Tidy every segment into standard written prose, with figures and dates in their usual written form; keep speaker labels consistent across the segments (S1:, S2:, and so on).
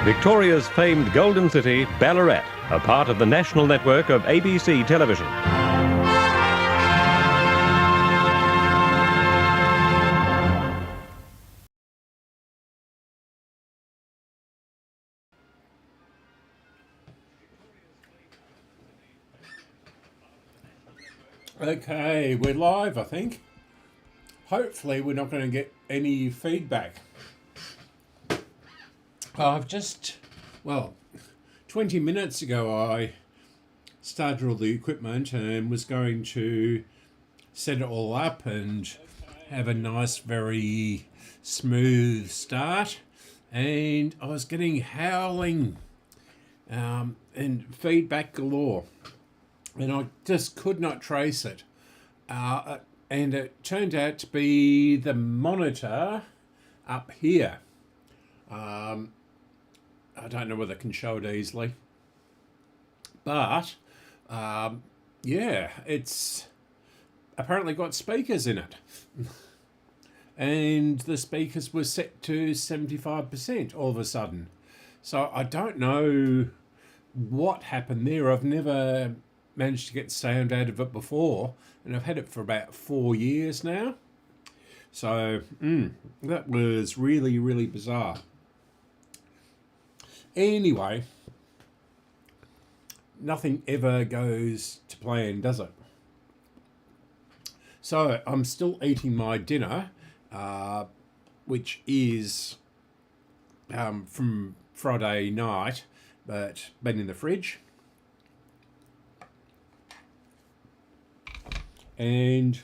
S1: Victoria's famed Golden City, Ballarat, a part of the national network of ABC television.
S2: Okay, we're live, I think. Hopefully we're not going to get any feedback. I've just, 20 minutes ago I started all the equipment and was going to set it all up and have a nice, very smooth start. And I was getting howling and feedback galore. And I just could not trace it. And it turned out to be the monitor up here. I don't know whether I can show it easily. But, it's apparently got speakers in it. And the speakers were set to 75% all of a sudden. So I don't know what happened there. I've never managed to get sound out of it before, and I've had it for about 4 years now. So that was really, really bizarre. Anyway, nothing ever goes to plan, does it? So I'm still eating my dinner, which is from Friday night, but been in the fridge. And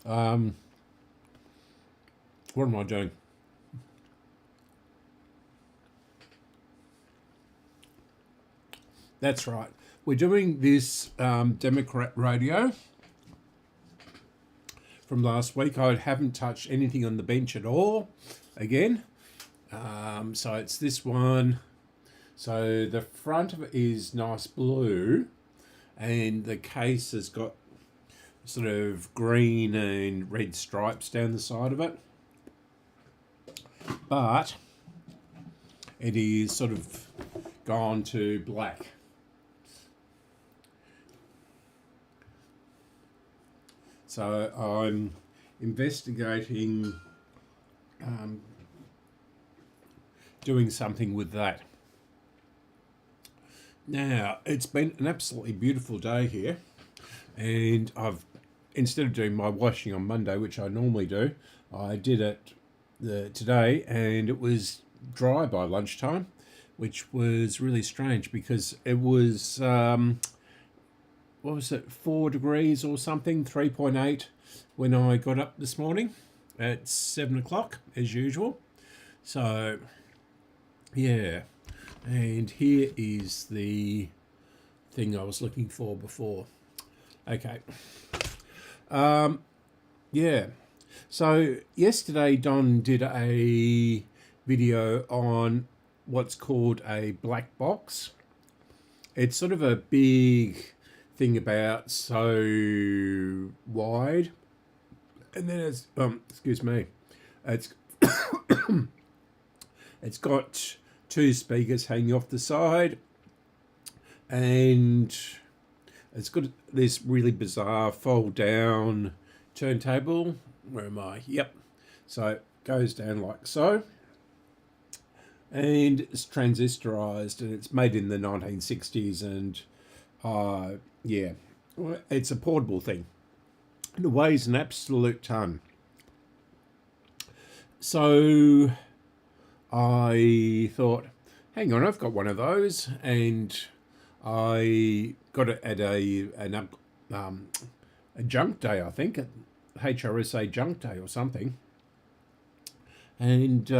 S2: what am I doing? That's right. We're doing this Democrat radio from last week. I haven't touched anything on the bench at all again. So it's this one. So the front of it is nice blue, and the case has got sort of green and red stripes down the side of it. But it is sort of gone to black. So I'm investigating doing something with that. Now, it's been an absolutely beautiful day here, and instead of doing my washing on Monday, which I normally do, I did it today, and it was dry by lunchtime, which was really strange because it was 4 degrees or something, 3.8 when I got up this morning at 7 o'clock as usual. So yeah, and here is the thing I was looking for before. Okay. So yesterday Don did a video on what's called a black box. It's sort of a big thing about so wide, and then it's it's got 2 speakers hanging off the side, and it's got this really bizarre fold down turntable. Where am I? Yep. So it goes down like so, and it's transistorized, and it's made in the 1960s, and it's a portable thing. And it weighs an absolute ton. So I thought, hang on, I've got one of those, and I got it at a junk day, I think, at HRSA junk day or something. And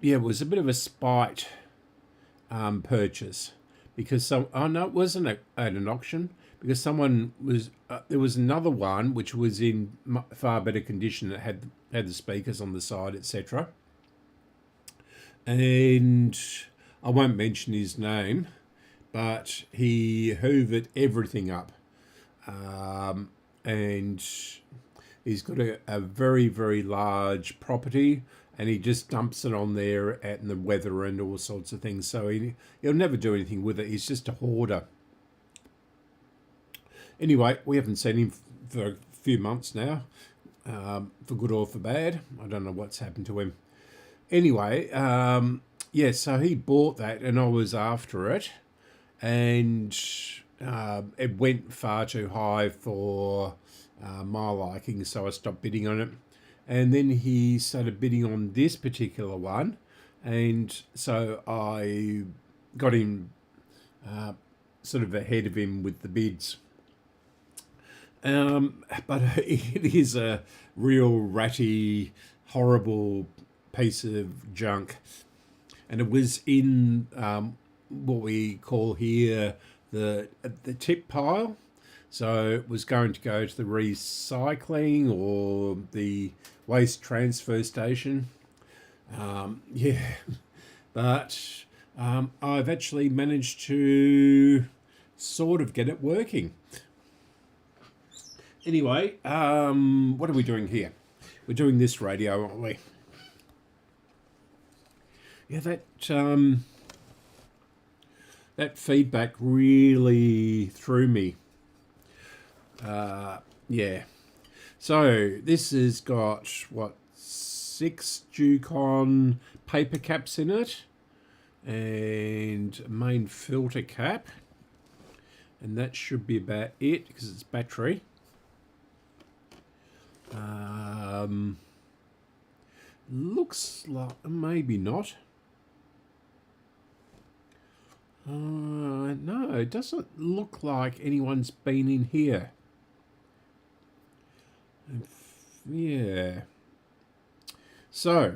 S2: it was a bit of a spite purchase, because it wasn't at an auction, because someone was there was another one which was in far better condition that had the speakers on the side, etc. And I won't mention his name, but he hoovered everything up. and he's got a very, very large property, and he just dumps it on there in the weather and all sorts of things. So he'll never do anything with it. He's just a hoarder. Anyway, we haven't seen him for a few months now, for good or for bad. I don't know what's happened to him. Anyway, yeah, so he bought that, and I was after it, and it went far too high for my liking, so I stopped bidding on it. And then he started bidding on this particular one, and so I got him sort of ahead of him with the bids. But it is a real ratty, horrible piece of junk, and it was in what we call here the tip pile. So it was going to go to the recycling or the waste transfer station. Yeah, but I've actually managed to sort of get it working. Anyway, what are we doing here? We're doing this radio, aren't we? Yeah, that feedback really threw me. Yeah. So this has got, what, 6 Ducon paper caps in it, and a main filter cap, and that should be about it because it's battery. Looks like, maybe not. No, it doesn't look like anyone's been in here. Yeah. So,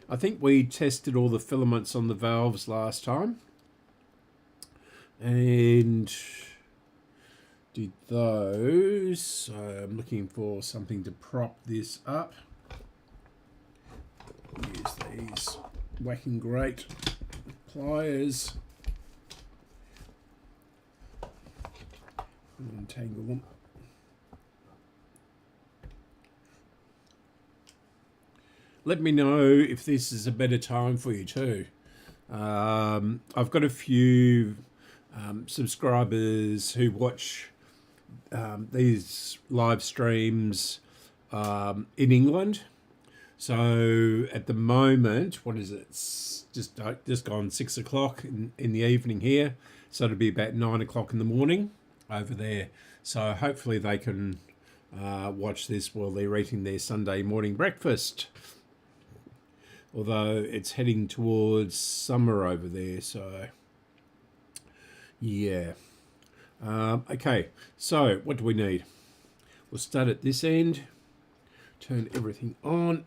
S2: I think we tested all the filaments on the valves last time, and did those. So I'm looking for something to prop this up. Use these whacking great pliers. Untangle them. Let me know if this is a better time for you too. I've got a few subscribers who watch these live streams in England. So at the moment, what is it? It's just gone 6 o'clock in the evening here. So it'll be about 9 o'clock in the morning over there. So hopefully they can watch this while they're eating their Sunday morning breakfast. Although it's heading towards summer over there, so yeah. Okay, so what do we need? We'll start at this end, turn everything on,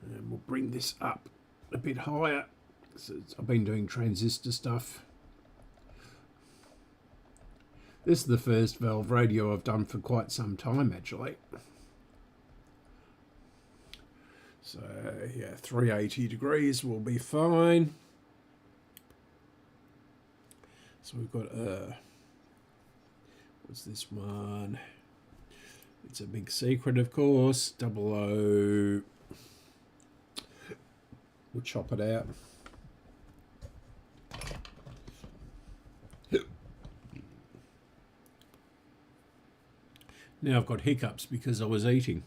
S2: and we'll bring this up a bit higher. I've been doing transistor stuff. This is the first valve radio I've done for quite some time, actually. So yeah, 380 degrees will be fine. So we've got what's this one? It's a big secret, of course. 00. We'll chop it out. Now I've got hiccups because I was eating.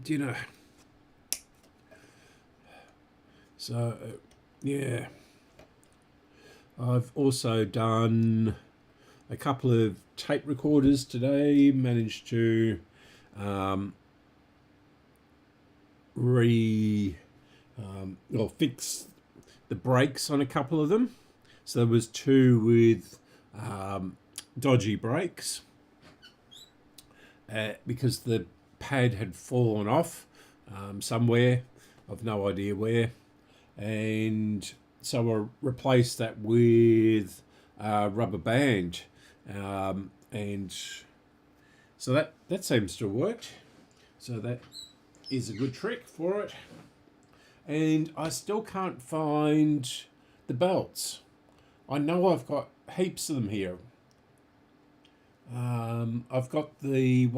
S2: Dinner. So yeah, I've also done a couple of tape recorders today. Managed to fix the brakes on a couple of them. So there was 2 with dodgy brakes because the pad had fallen off somewhere. I've no idea where, and so I replaced that with a rubber band, and so that seems to have worked. So that is a good trick for it. And I still can't find the belts. I know I've got heaps of them here. I've got a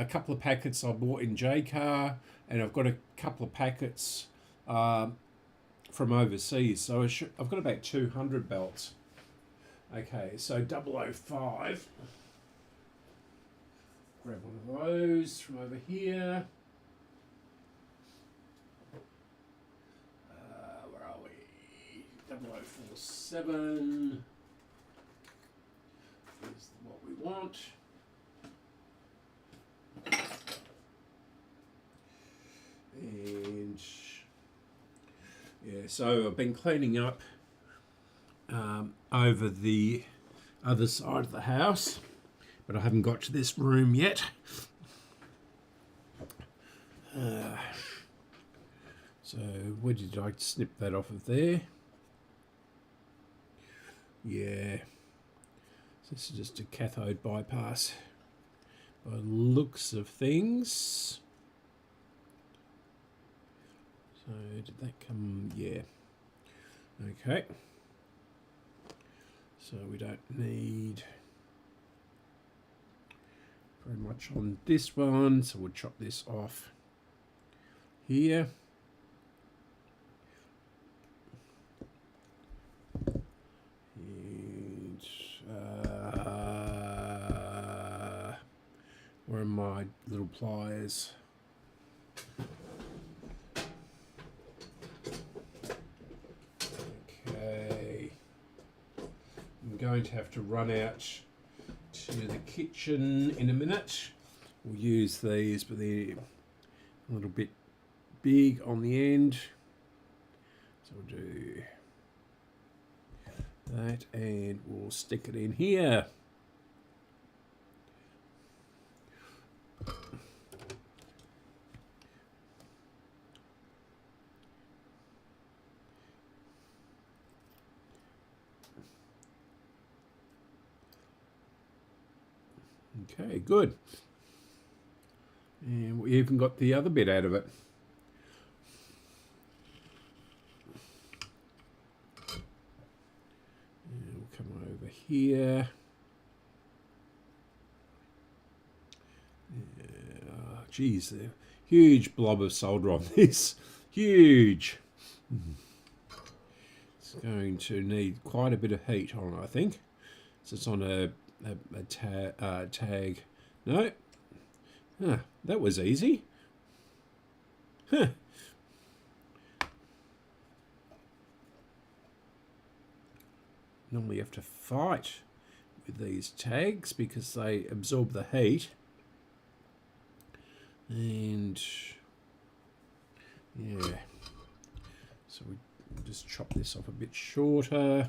S2: couple of packets I bought in JCar, and I've got a couple of packets from overseas. So I've got about 200 belts. Okay, so 005. Grab one of those from over here. Where are we? 0047. Is what we want. And yeah, so I've been cleaning up over the other side of the house, but I haven't got to this room yet. So where did I snip that off of there? Yeah. This is just a cathode bypass by looks of things. So did that come? Yeah. Okay. So we don't need very much on this one, so we'll chop this off here. Where are my little pliers? Okay. I'm going to have to run out to the kitchen in a minute. We'll use these, but they're a little bit big on the end. So we'll do that and we'll stick it in here. Okay, good. And we even got the other bit out of it. And we'll come over here. Geez, a huge blob of solder on this. Huge. It's going to need quite a bit of heat on it, I think. So it's on a tag. No. Huh, that was easy. Huh. Normally you have to fight with these tags because they absorb the heat. And yeah, so we just chop this off a bit shorter.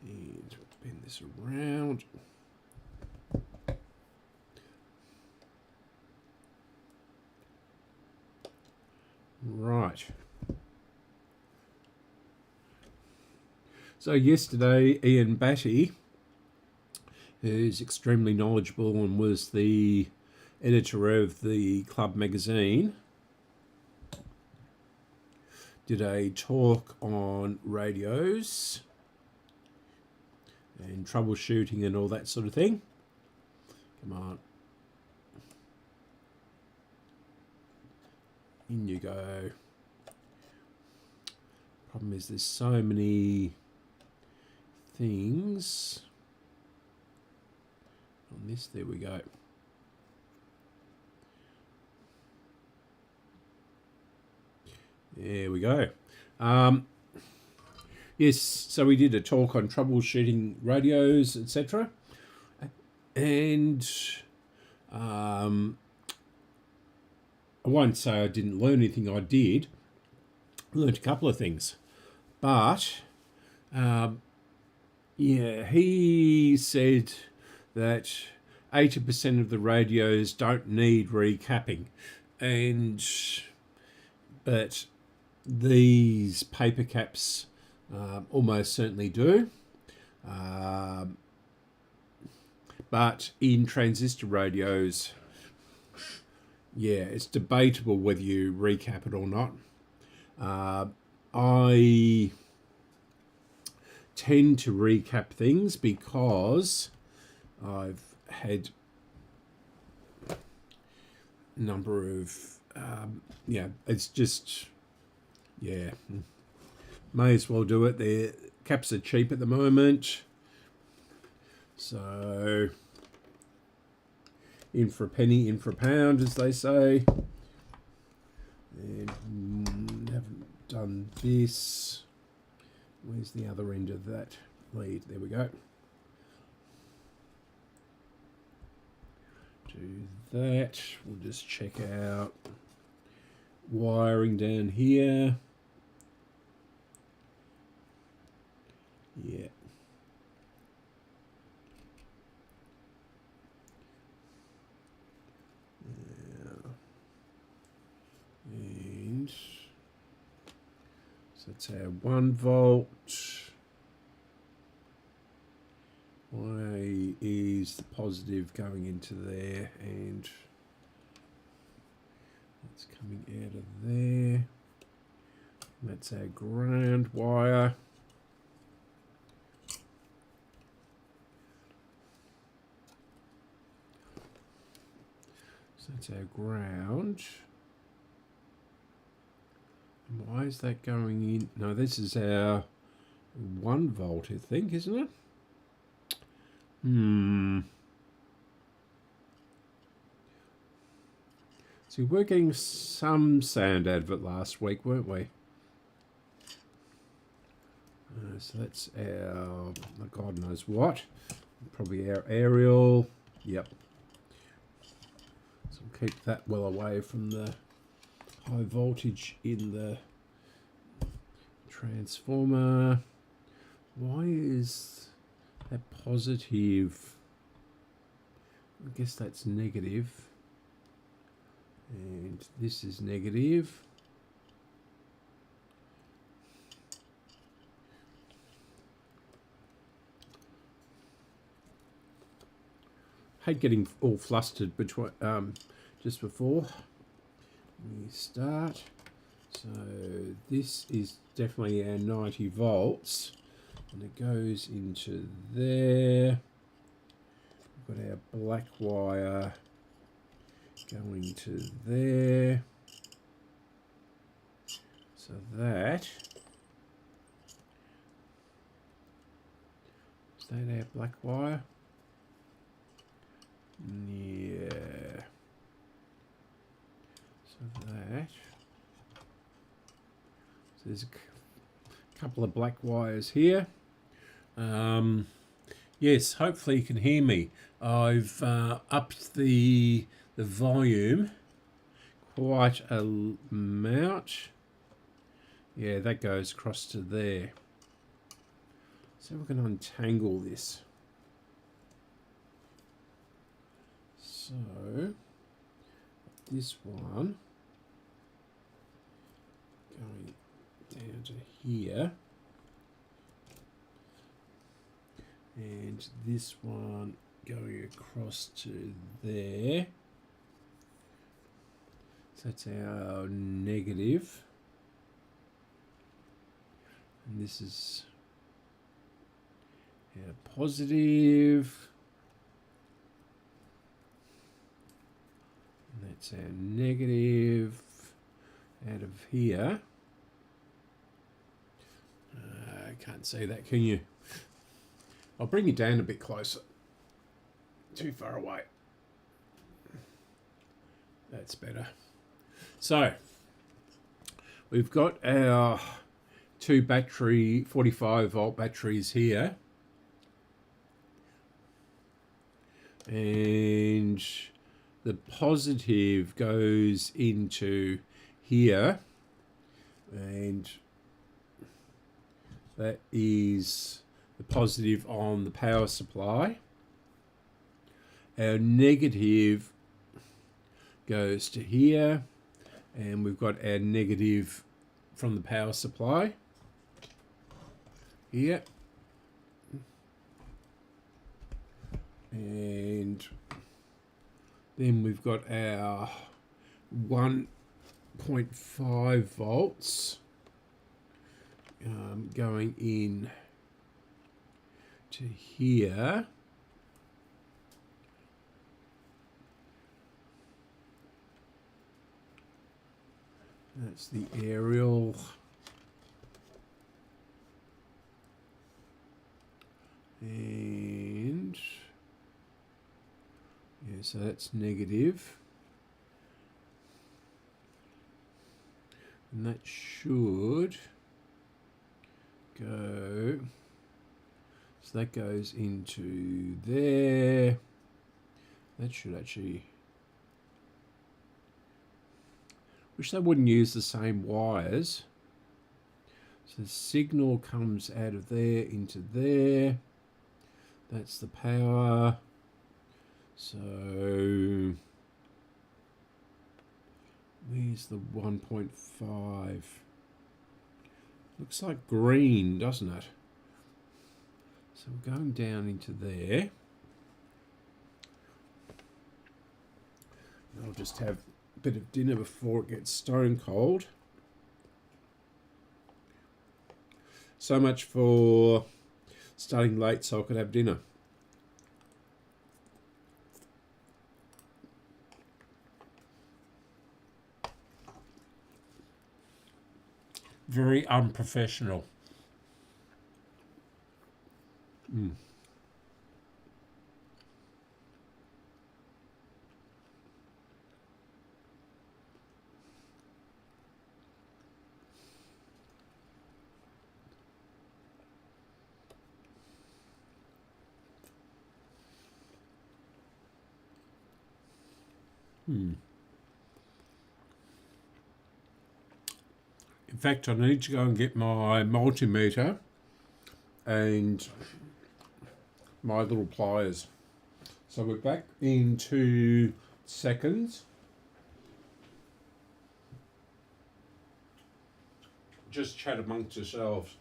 S2: And bend this around. Right. So yesterday, Ian Batty, who's extremely knowledgeable and was the editor of the Club magazine, did a talk on radios and troubleshooting and all that sort of thing. Come on. In you go. Problem is there's so many things on this. There we go. There we go. Yes, so we did a talk on troubleshooting radios, etc. And I won't say I didn't learn anything. I did. I learned a couple of things. But yeah, he said that 80% of the radios don't need recapping, but these paper caps almost certainly do. But in transistor radios, yeah, it's debatable whether you recap it or not. I tend to recap things because I've had a number of, yeah, it's just, yeah, may as well do it. The caps are cheap at the moment. So, in for a penny, in for a pound, as they say. And haven't done this. Where's the other end of that lead? There we go. Do that. We'll just check out wiring down here. Yeah. And so that's our 1 volt. Y is the positive going into there, and that's coming out of there. That's our ground wire. So that's our ground. And why is that going in? No, this is our 1 volt, I think, isn't it? See, we were getting some sound out of it last week, weren't we? So that's our, God knows what. Probably our aerial. Yep. So we'll keep that well away from the high voltage in the transformer. Why is that positive? I guess that's negative. And this is negative. Hate getting all flustered between just before we start. So this is definitely our 90 volts, and it goes into there. We've got our black wire going to there. So that is that our black wire? Yeah. So that. So there's a couple of black wires here. Yes, hopefully you can hear me. I've upped the volume quite a amount. Yeah, that goes across to there. So we're going to untangle this. So this one going down to here, and this one going across to there. So that's our negative, and this is our positive. And that's our negative out of here. Can't see that, can you? I'll bring you down a bit closer. Too far away. That's better. So, we've got our 2 battery 45 volt batteries here. And the positive goes into here, and that is the positive on the power supply. Our negative goes to here, and we've got our negative from the power supply here. And Then we've got our 1.5 volts going in to here. That's the aerial. And yeah, so that's negative. And that should go, so that goes into there. That should actually, wish they wouldn't use the same wires. So the signal comes out of there into there. That's the power. So where's the 1.5? Looks like green, doesn't it? So we're going down into there. I'll just have a bit of dinner before it gets stone cold. So much for starting late so I could have dinner. Very unprofessional. In fact, I need to go and get my multimeter and my little pliers. So we're back in 2 seconds. Just chat amongst yourselves.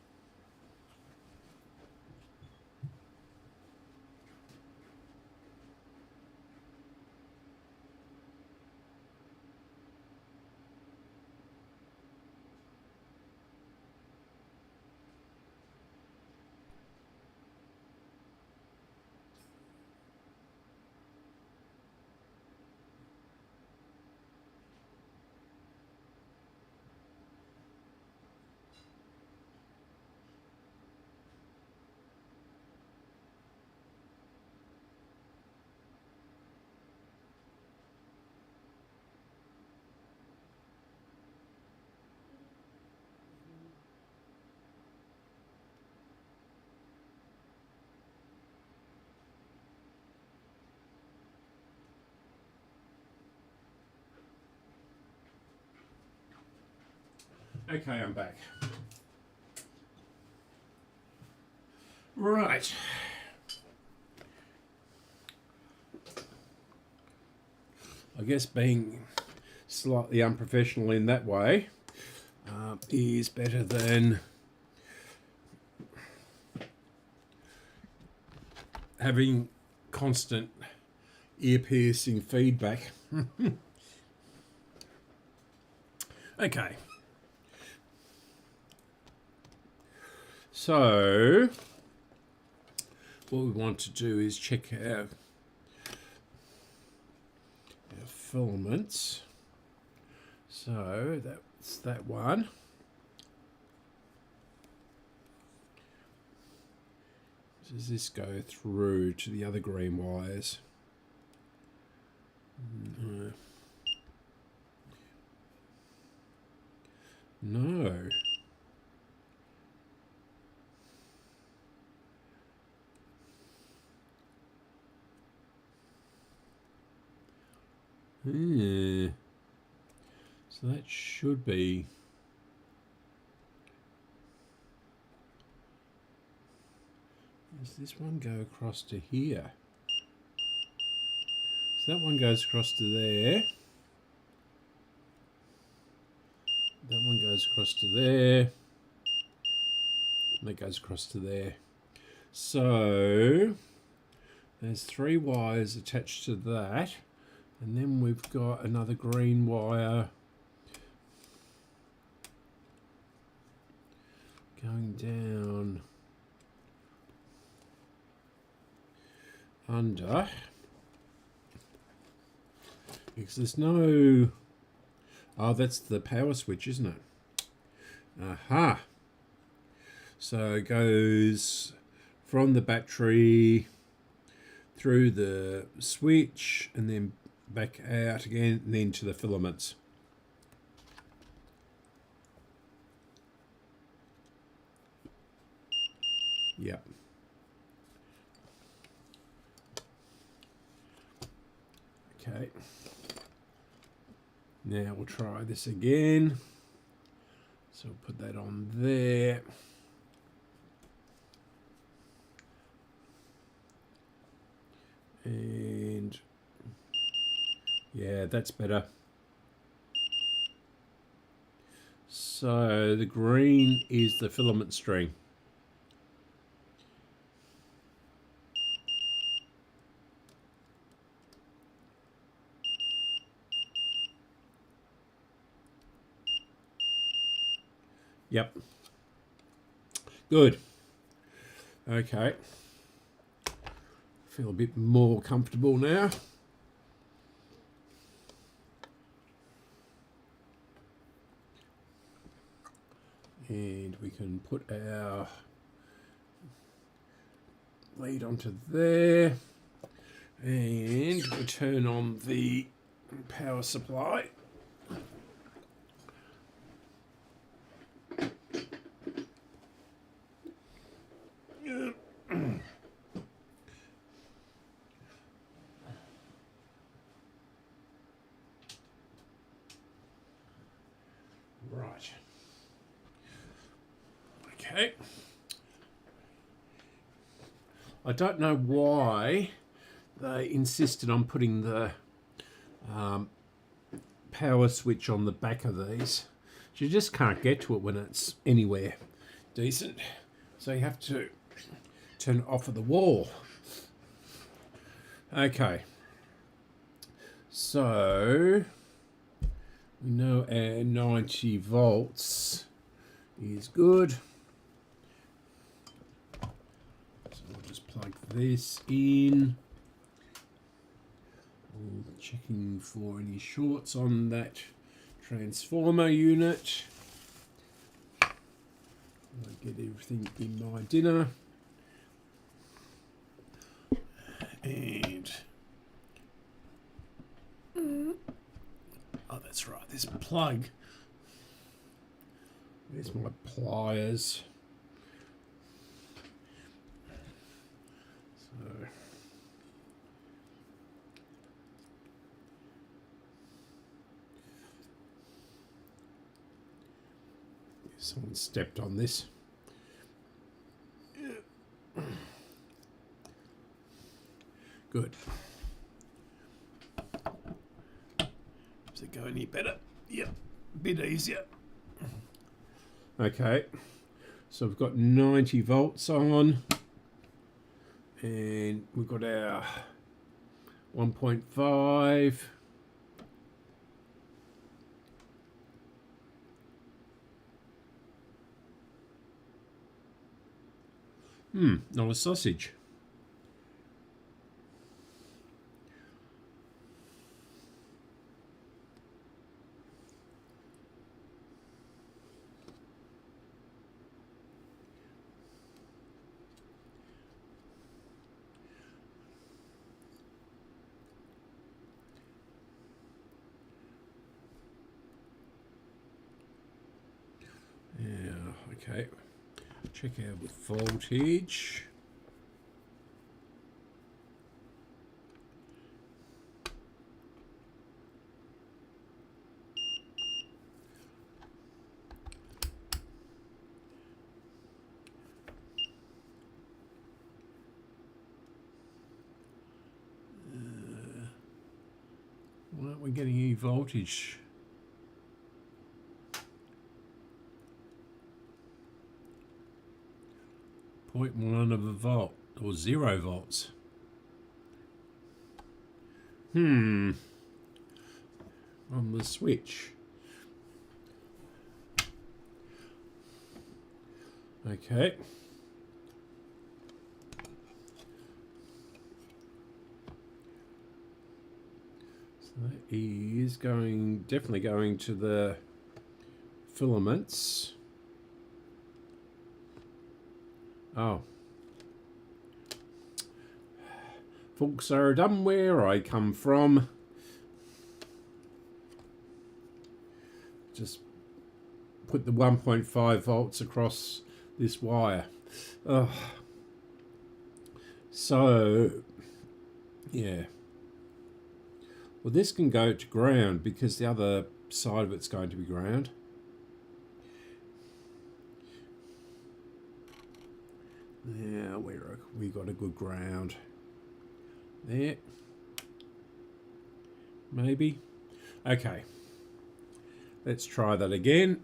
S2: Okay, I'm back. Right. I guess being slightly unprofessional in that way is better than having constant ear-piercing feedback. Okay. So, what we want to do is check our filaments. So, that's that one. Does this go through to the other green wires? No. No. So that should be. Does this one go across to here? So that one goes across to there. That one goes across to there. And that goes across to there. So there's 3 wires attached to that. And then we've got another green wire going down under, because there's no, oh, that's the power switch, isn't it? Aha. So it goes from the battery through the switch and then back out again and then to the filaments. Yep. Okay. Now we'll try this again. So we'll put that on there. And yeah, that's better. So the green is the filament string. Yep. Good. Okay. Feel a bit more comfortable now. And we can put our lead onto there. And we turn on the power supply. Right. Okay. I don't know why they insisted on putting the power switch on the back of these. You just can't get to it when it's anywhere decent. So you have to turn it off of the wall. Okay. So we know our 90 volts is good. So we'll just plug this in. Checking for any shorts on that transformer unit. I'll get everything in my dinner. And oh, that's right, this plug. There's my pliers. So someone stepped on this. Good. Does it go any better? Yep, a bit easier. Okay, so we've got 90 volts on, and we've got our 1.5. Not a sausage. Yeah, okay. Check out with voltage. Why aren't we getting any voltage? .1 of a volt, or 0 volts. on the switch. Okay. So that is definitely going to the filaments. Oh. Folks are done where I come from. Just put the 1.5 volts across this wire. So, yeah. Well, this can go to ground because the other side of it's going to be ground. Yeah, we got a good ground there. Maybe. Okay. Let's try that again.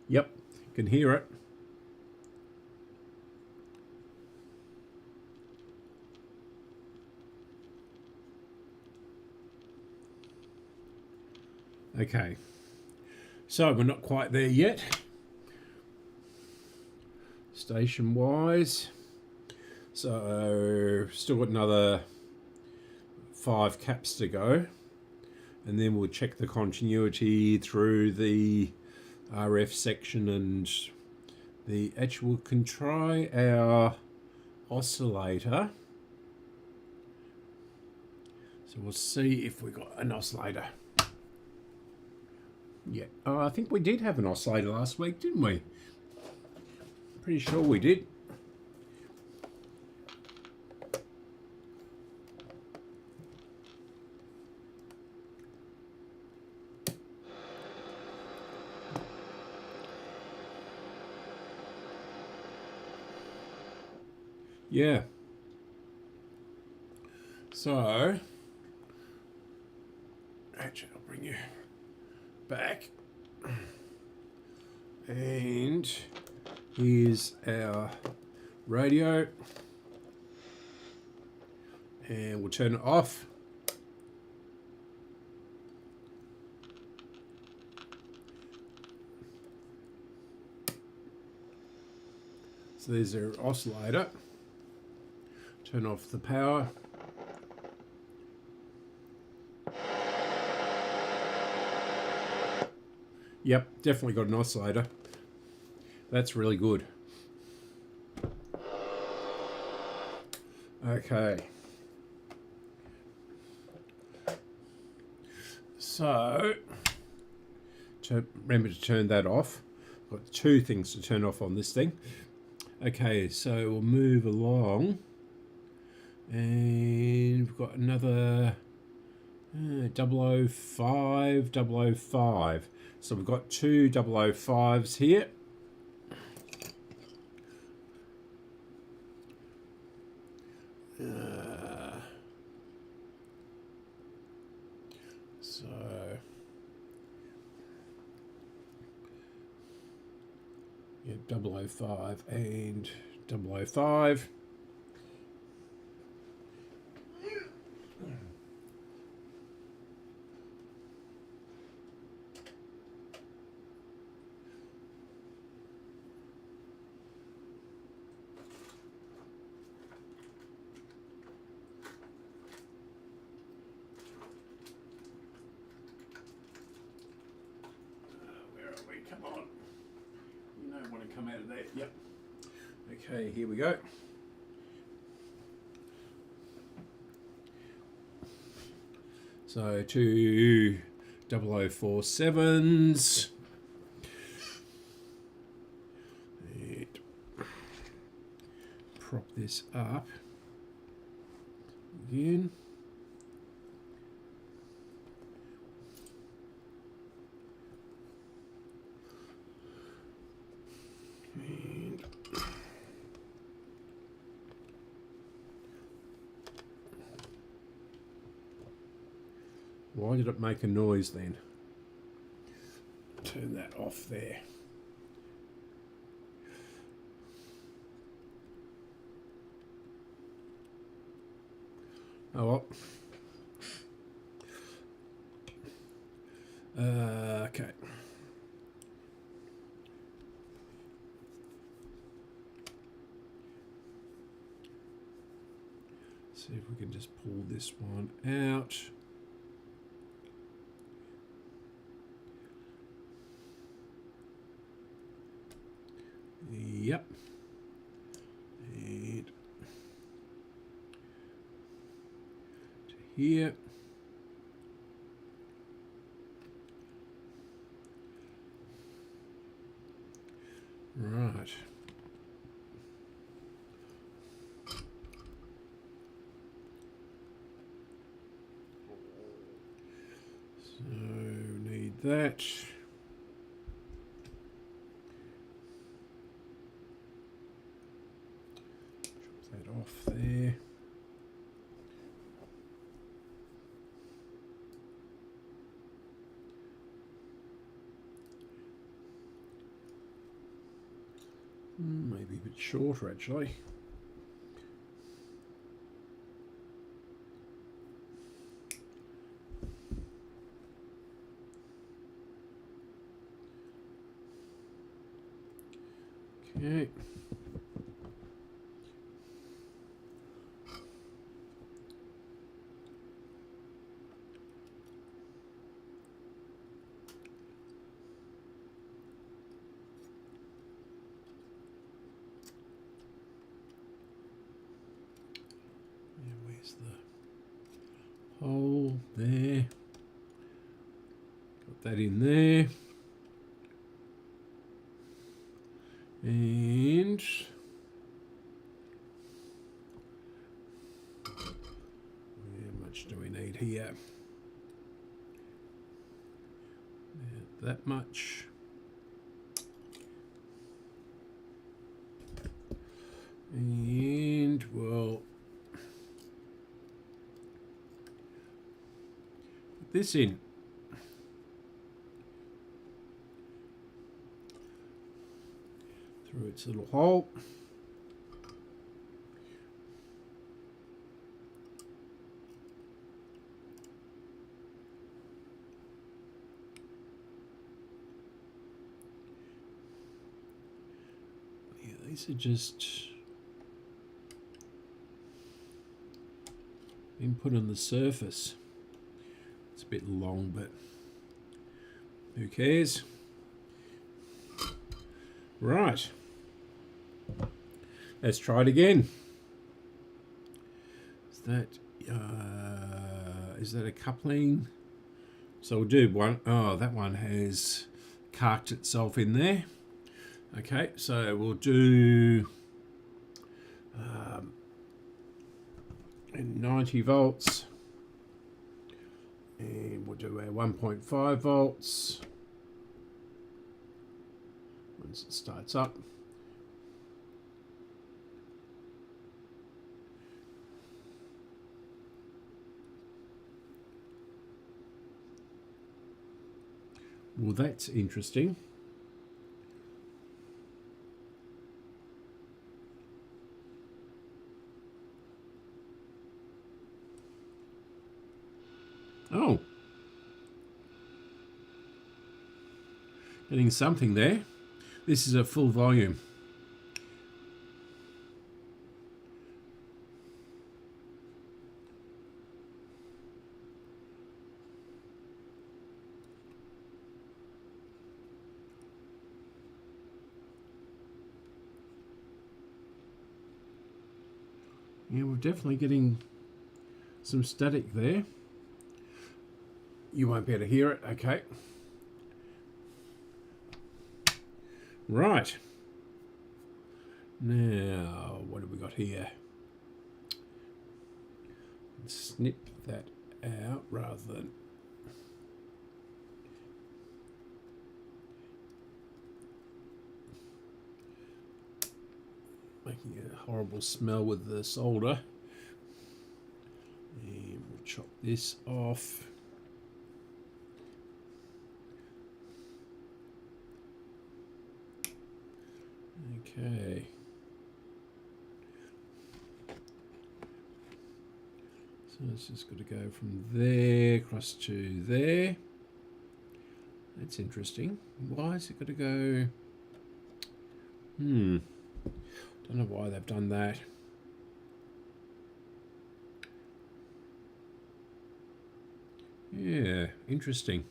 S2: Yep, can hear it. Okay, so we're not quite there yet. Station wise, so still got another 5 caps to go, and then we'll check the continuity through the RF section, and we'll can try our oscillator. So we'll see if we got an oscillator. Yeah, I think we did have an oscillator last week, didn't we? Pretty sure we did. Yeah. So, actually, I'll bring you back. And here's our radio. And we'll turn it off. So there's our oscillator. Turn off the power. Yep, definitely got an oscillator. That's really good. Okay. So, remember to turn that off. Got 2 things to turn off on this thing. Okay, so we'll move along. And we've got another 005, 005. So we've got 2 005s here. So yeah, 005 and 005. Come on. You don't want to come out of there. Yep. Okay, here we go. So 2 0047s. And prop this up again. Why did it make a noise then? Turn that off there. Oh well. Okay. See if we can just pull this one out. Yep. And to here. Right. So need that. Drop that off there. Maybe a bit shorter actually. Okay. Where's the hole? There. Got that in there. And how much do we need here? That much. And we'll put this in. Through its little hole. Yeah, these are just been put on the surface. It's a bit long, but who cares? Right. Let's try it again. Is that a coupling? So we'll do one. Oh, that one has carked itself in there. Okay, so we'll do 90 volts, and we'll do our 1.5 volts once it starts up. Well, that's interesting. Oh, getting something there. This is a full volume. Yeah, we're definitely getting some static there. You won't be able to hear it, okay. Right. Now, what have we got here? Snip that out rather than... making a horrible smell with the solder. And we'll chop this off. Okay. So it's just got to go from there across to there. That's interesting. Why is it got to go? Don't know why they've done that. Yeah, interesting.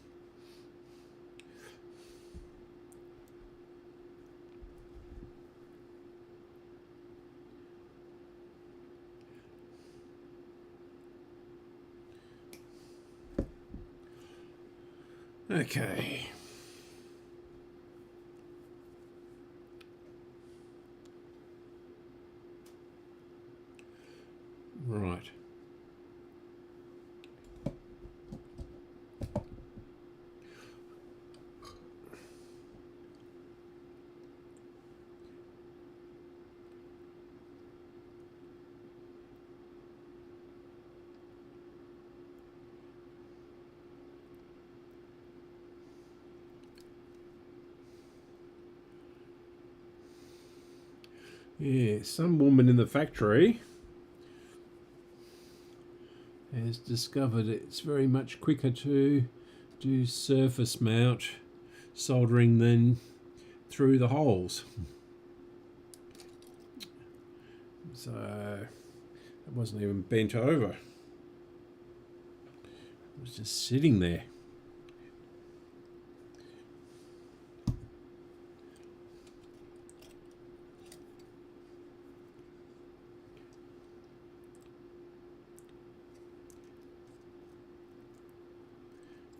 S2: Okay. Right. Yeah, some woman in the factory has discovered it's very much quicker to do surface mount soldering than through the holes. So it wasn't even bent over. It was just sitting there.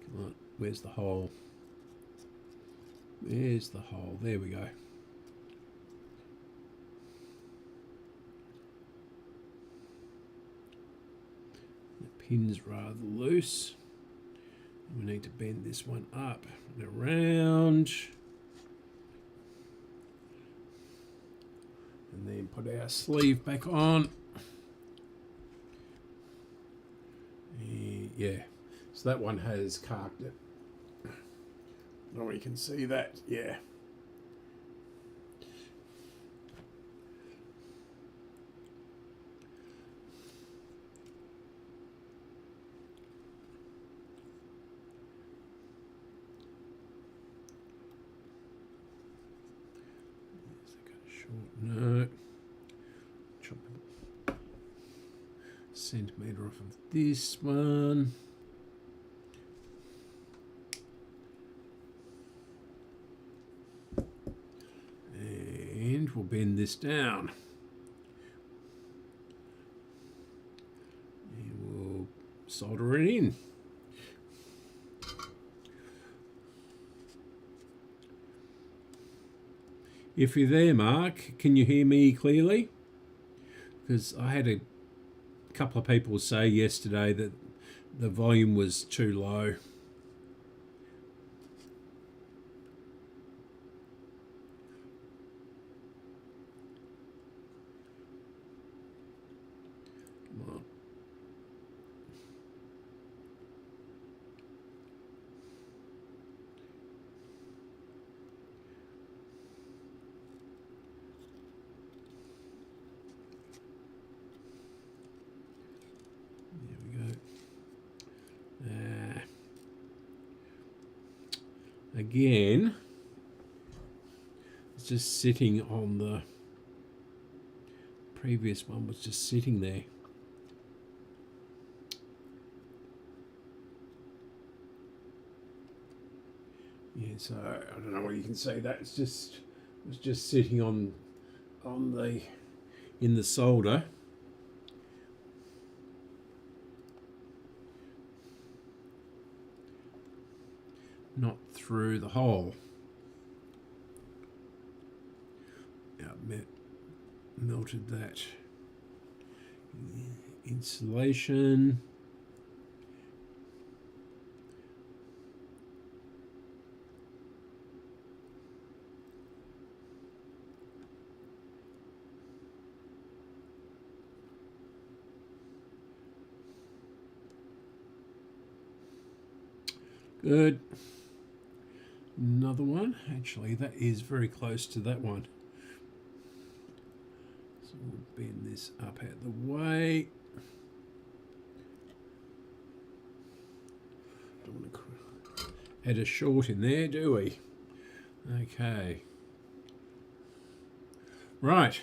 S2: Come on, where's the hole? There's the hole. There we go. The pin's rather loose. We need to bend this one up and around. And then put our sleeve back on. Yeah, so that one has carked it. Oh, you can see that, yeah. No. Chop a centimetre off of this one. And we'll bend this down. And we'll solder it in. If you're there, Mark, can you hear me clearly? Because I had a couple of people say yesterday that the volume was too low. Come on. Again, it's just sitting on the previous one, was just sitting there. Yeah, so I don't know what you can say. That it was just sitting on the in the solder. Not through the hole. Yeah, melted that insulation. Good. Another one. Actually, that is very close to that one. So we'll bend this up out the way. add a short in there, do we? Okay. Right.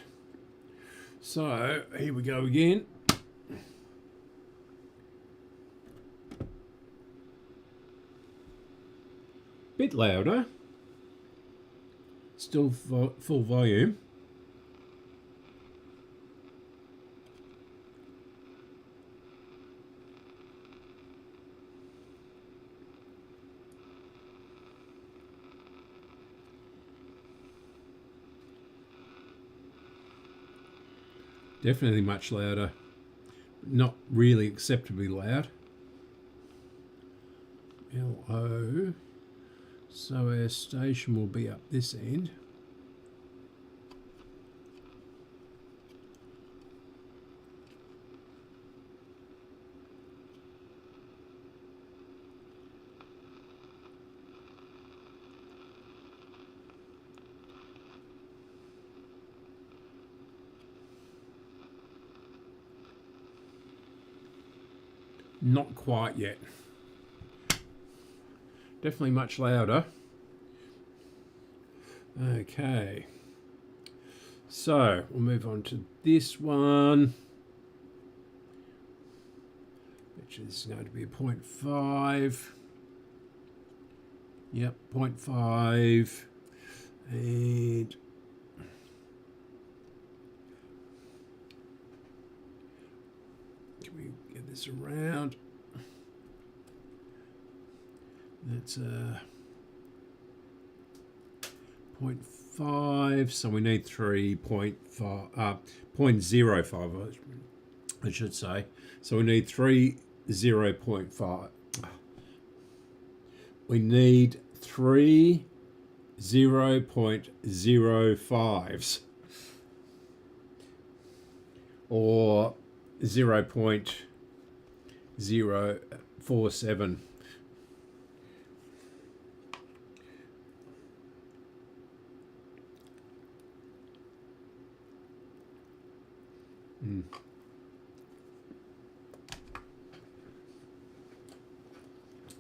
S2: So here we go again. Bit louder. Still full volume. Definitely much louder. Not really acceptably loud. LO. So our station will be up this end. Not quite yet. Definitely much louder. Okay. So we'll move on to this one, which is going to be a 0.5. Yep, 0.5. And can we get this around? That's a 0.5, so we need 0.05, I should say. So we need 0.5. We need 0.05s or 0.047.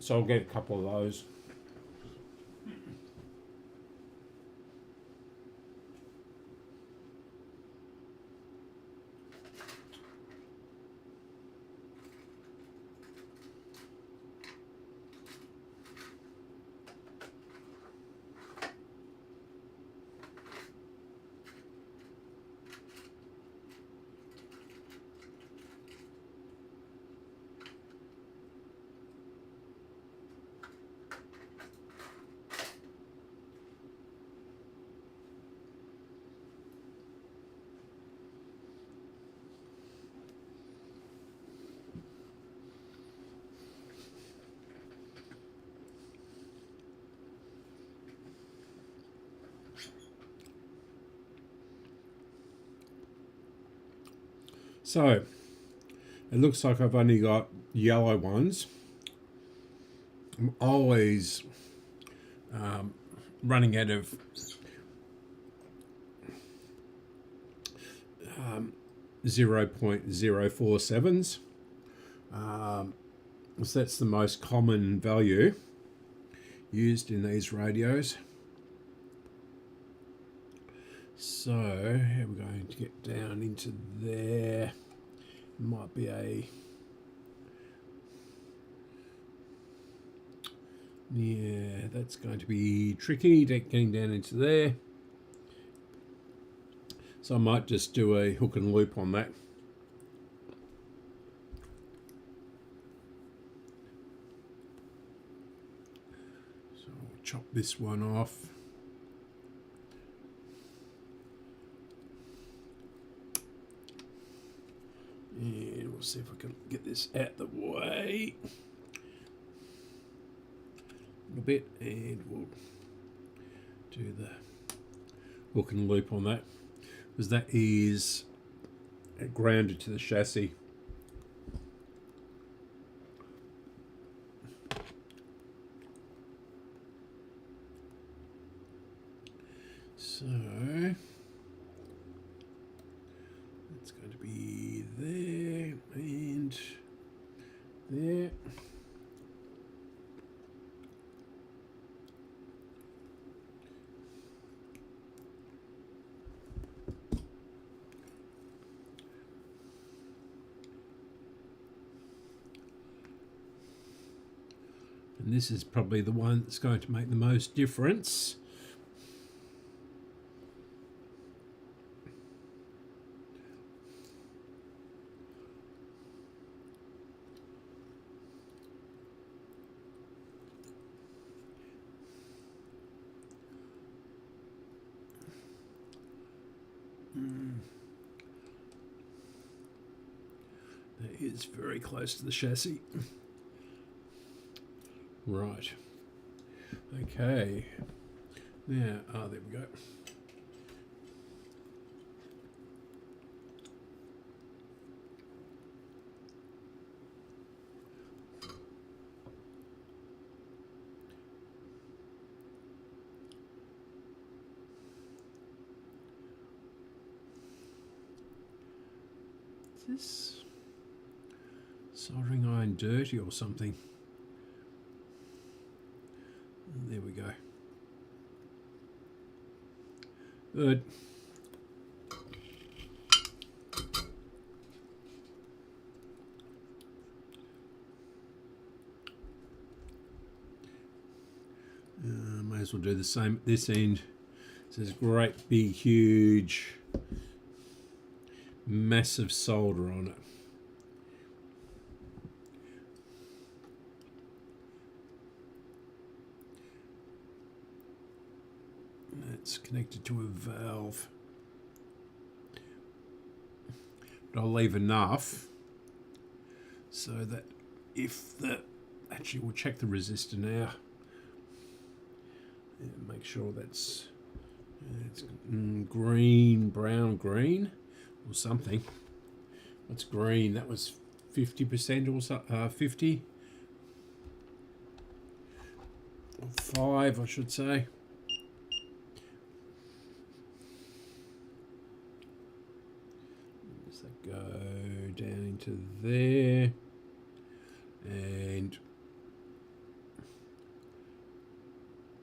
S2: So I'll get a couple of those. So it looks like I've only got yellow ones. I'm always running out of 0.047s. So that's the most common value used in these radios. So how are we going to get down into there? Might be a... Yeah, that's going to be tricky, getting down into there. So I might just do a hook and loop on that. So I'll chop this one off. And we'll see if we can get this out the way a bit, and we'll do the hook and loop on that, because that is grounded to the chassis. So it's going to be there and there. And this is probably the one that's going to make the most difference. That is very close to the chassis. Right. Okay. Now, there we go. Is this soldering iron dirty or something? There we go. Good. May as well do the same at this end. There's great big huge massive solder on it. It's connected to a valve, but I'll leave enough so that if actually we'll check the resistor now and make sure that's it's green, brown, green or something. What's green? That was 50% or so, 50 or 5 I should say. Does that go down into there? And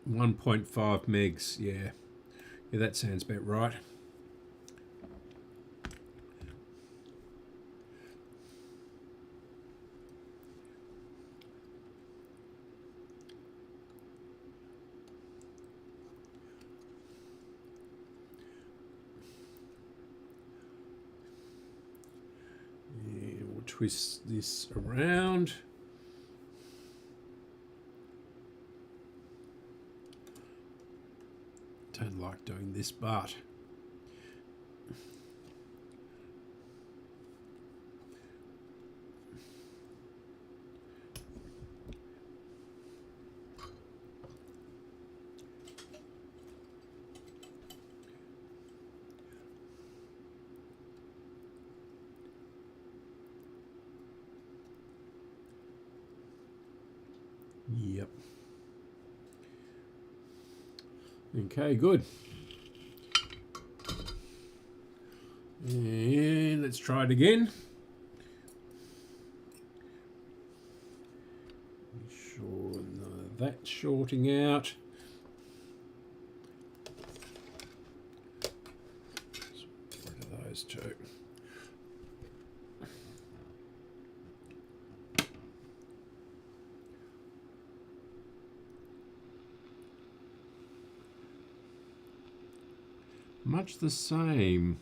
S2: 1.5 megs, yeah, that sounds about right. Yeah, we'll twist this around. Don't like doing this, but yep. Okay, good. And let's try it again. Make sure none of that's shorting out. What are those two? Much the same.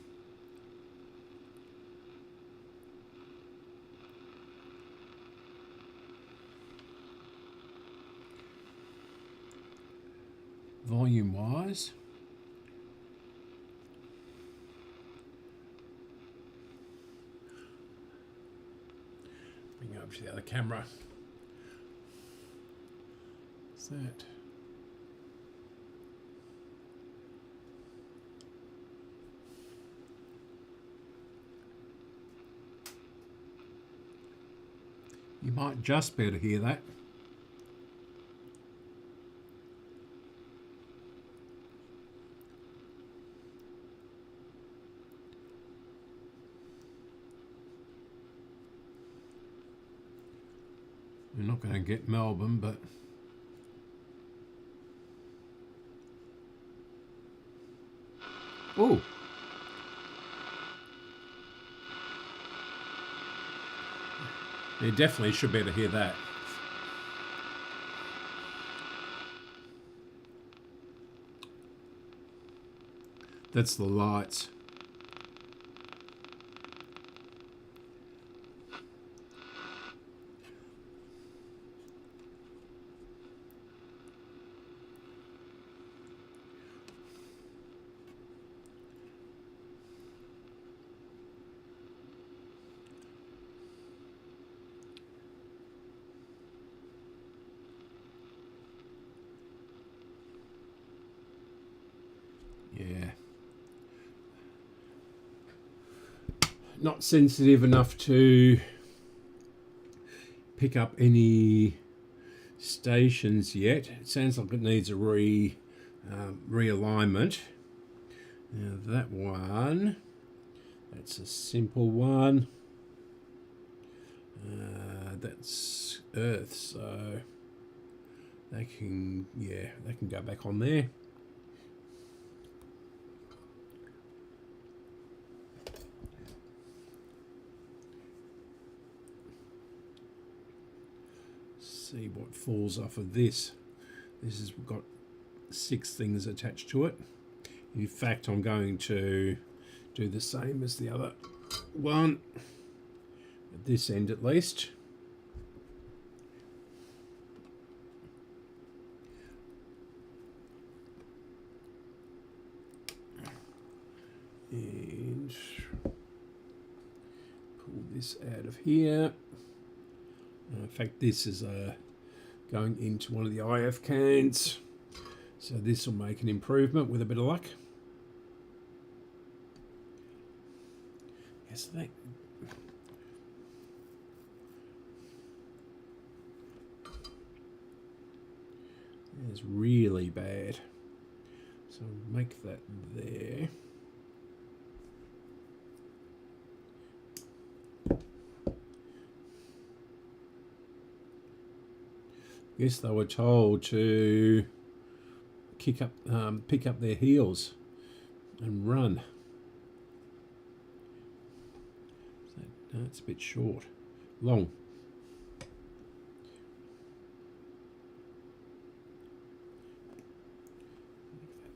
S2: Volume wise. Bring it up to the other camera. What's that? You might just be able to hear that. We're not going to get Melbourne, but oh, you definitely should be able to hear that. That's the lights. Yeah. Not sensitive enough to pick up any stations yet. It sounds like it needs a realignment. Now that one, that's a simple one. That's earth, so they can go back on there. See what falls off of this. This has got 6 things attached to it. In fact, I'm going to do the same as the other one, at this end at least. And pull this out of here. In fact, this is going into one of the IF cans, so this will make an improvement with a bit of luck. Yes, that is really bad. So make that there. Yes, they were told to pick up their heels and run. No, it's a bit short, long.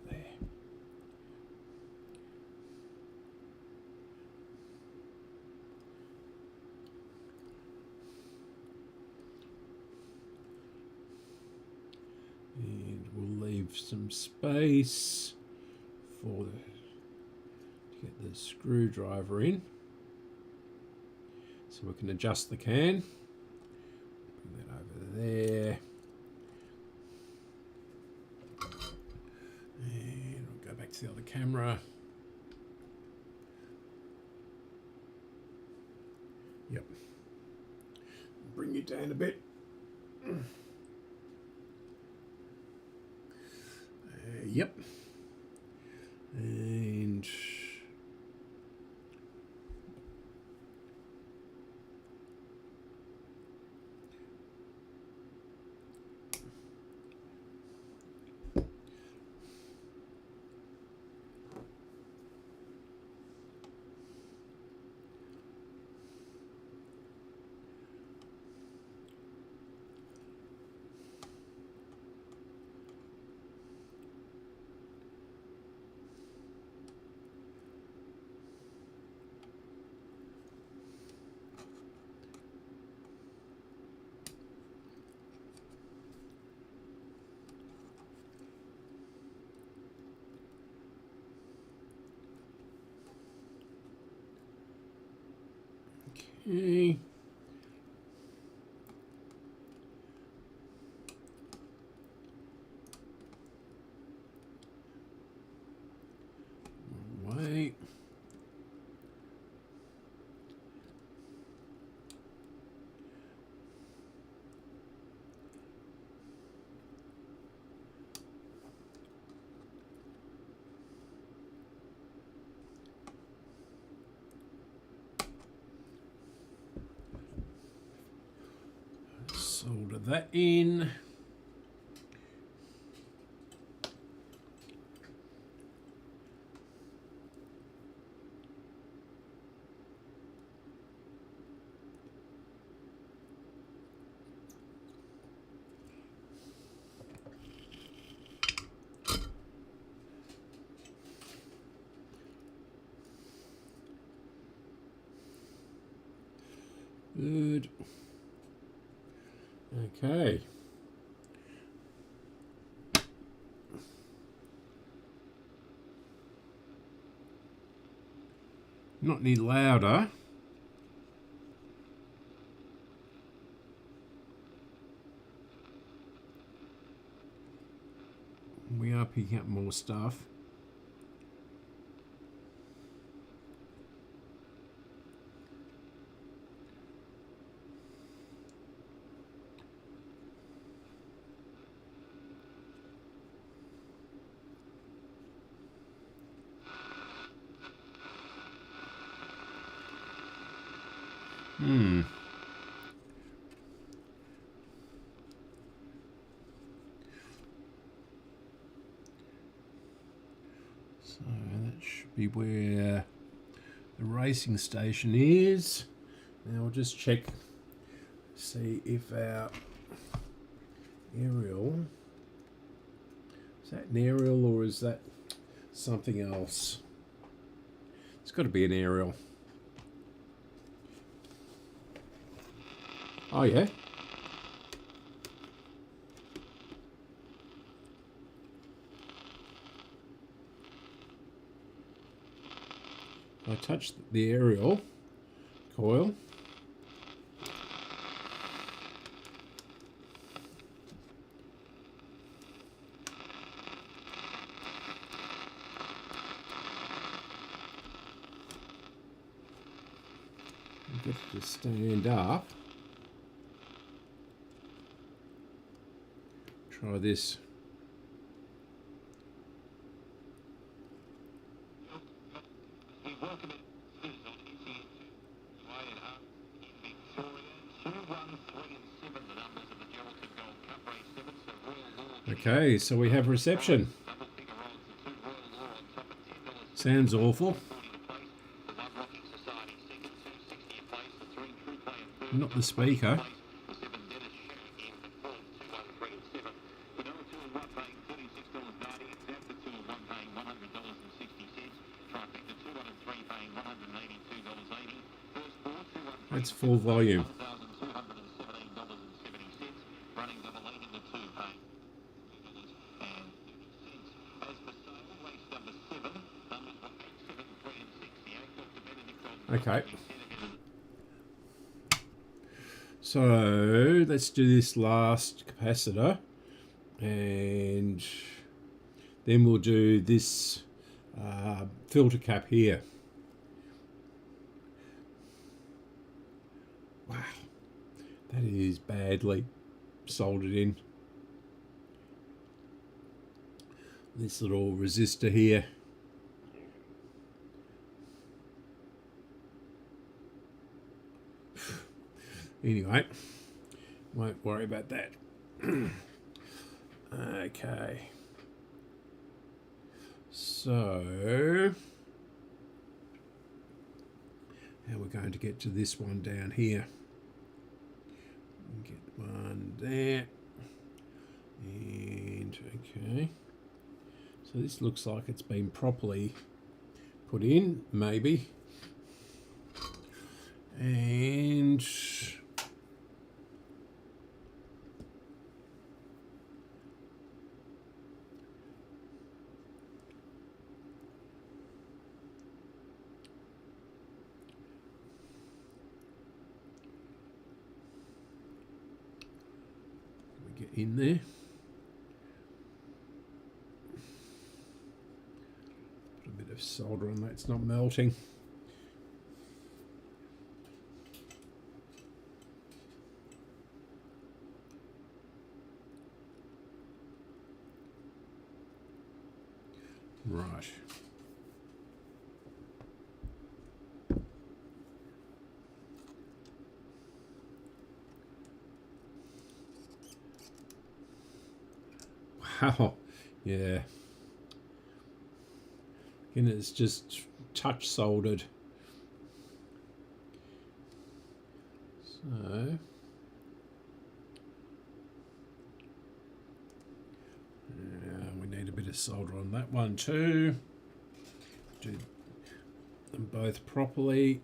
S2: There. And we'll leave some space to get the screwdriver in, so we can adjust the can. Bring that over there. And we'll go back to the other camera. Yep. Bring you down a bit. Yep. And okay. Wait. Solder that in. Good. Okay. Not any louder. We are picking up more stuff. So that should be where the racing station is. Now we'll just check, see if our aerial, is that an aerial or is that something else? It's got to be an aerial. Oh yeah. I touched the aerial coil. Get it to stand up. Try this. Okay, so we have reception. Sounds awful. Not the speaker. That's full volume. Okay. So let's do this last capacitor and then we'll do this filter cap here. Wow, that is badly soldered in. This little resistor here. Anyway, won't worry about that. Okay. So, how we're going to get to this one down here. Get one there. And, okay. So this looks like it's been properly put in, maybe. And we get in there. Put a bit of solder on that, it's not melting. Right. Wow. Yeah. Again, it's just touch soldered. So we need a bit of solder on that one too. Do them both properly.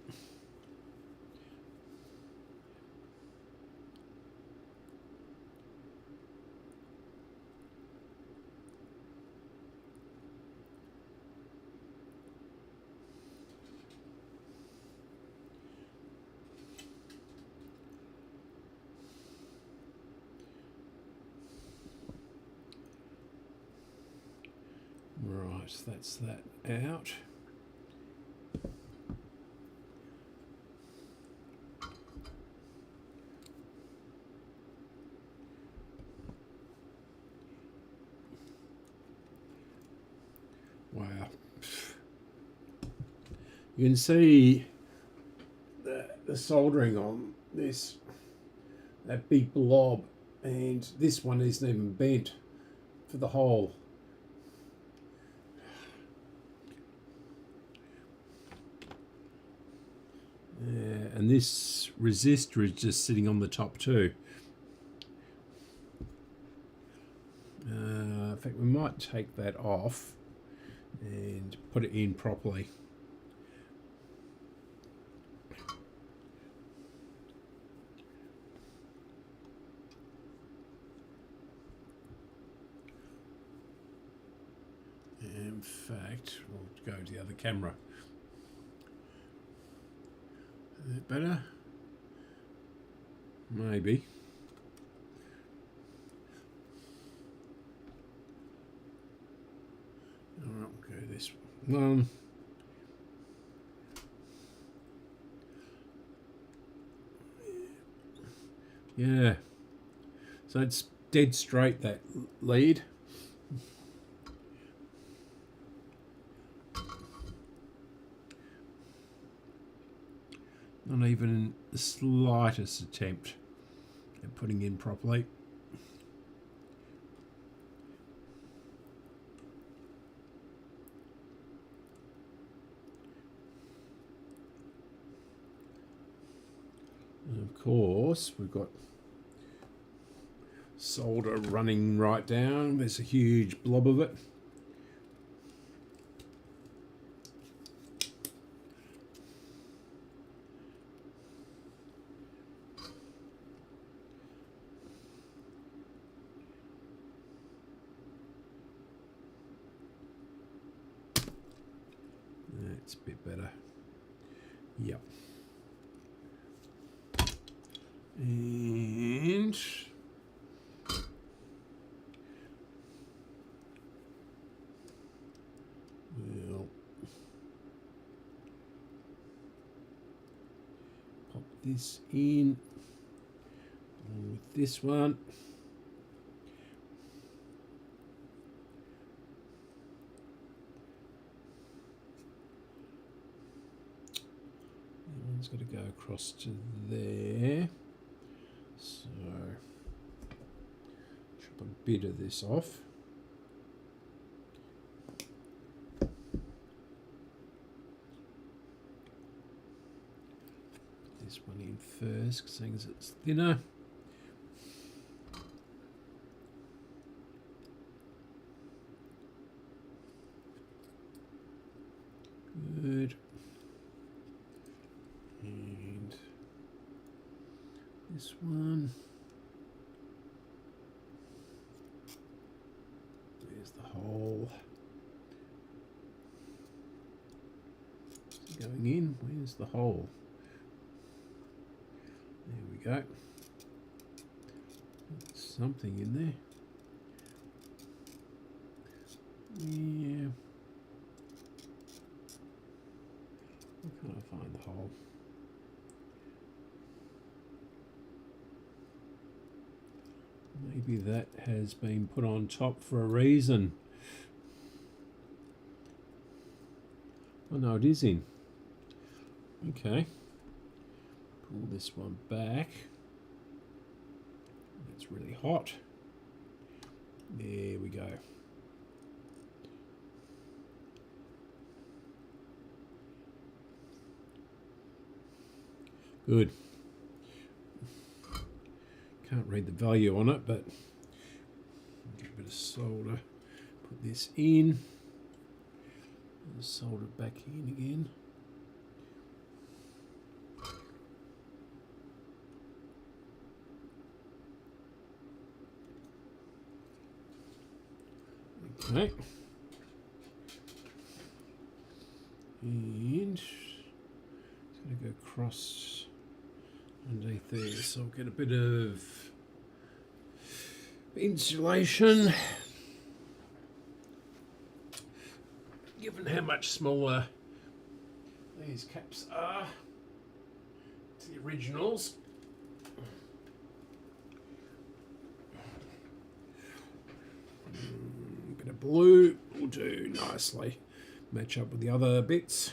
S2: Right, that's that out. Wow. You can see the soldering on this, that big blob, and this one isn't even bent for the hole. Yeah, and this resistor is just sitting on the top too. In fact, we might take that off and put it in properly. In fact, we'll go to the other camera. Is that better? Maybe. Alright, we'll go this one. Yeah. So it's dead straight, that lead. Not even the slightest attempt at putting in properly. And of course, we've got solder running right down. There's a huge blob of it. That's a bit better. Yep. And we'll pop this in with this one. That one's got to go across to there. So chop a bit of this off. Put this one in first, seeing as it's thinner. Good. And this one. There's the hole. Going in, where's the hole? There we go. There's something in there. Yeah. Where can I find the hole? Maybe that has been put on top for a reason. Oh no, it is in. Okay. Pull this one back. It's really hot. There we go. Good. Can't read the value on it, but get a bit of solder. Put this in. And solder it back in again. Okay. And it's going to go across underneath there, so I'll get a bit of insulation. how much smaller these caps are to the originals. Bit of blue will do nicely. Match up with the other bits.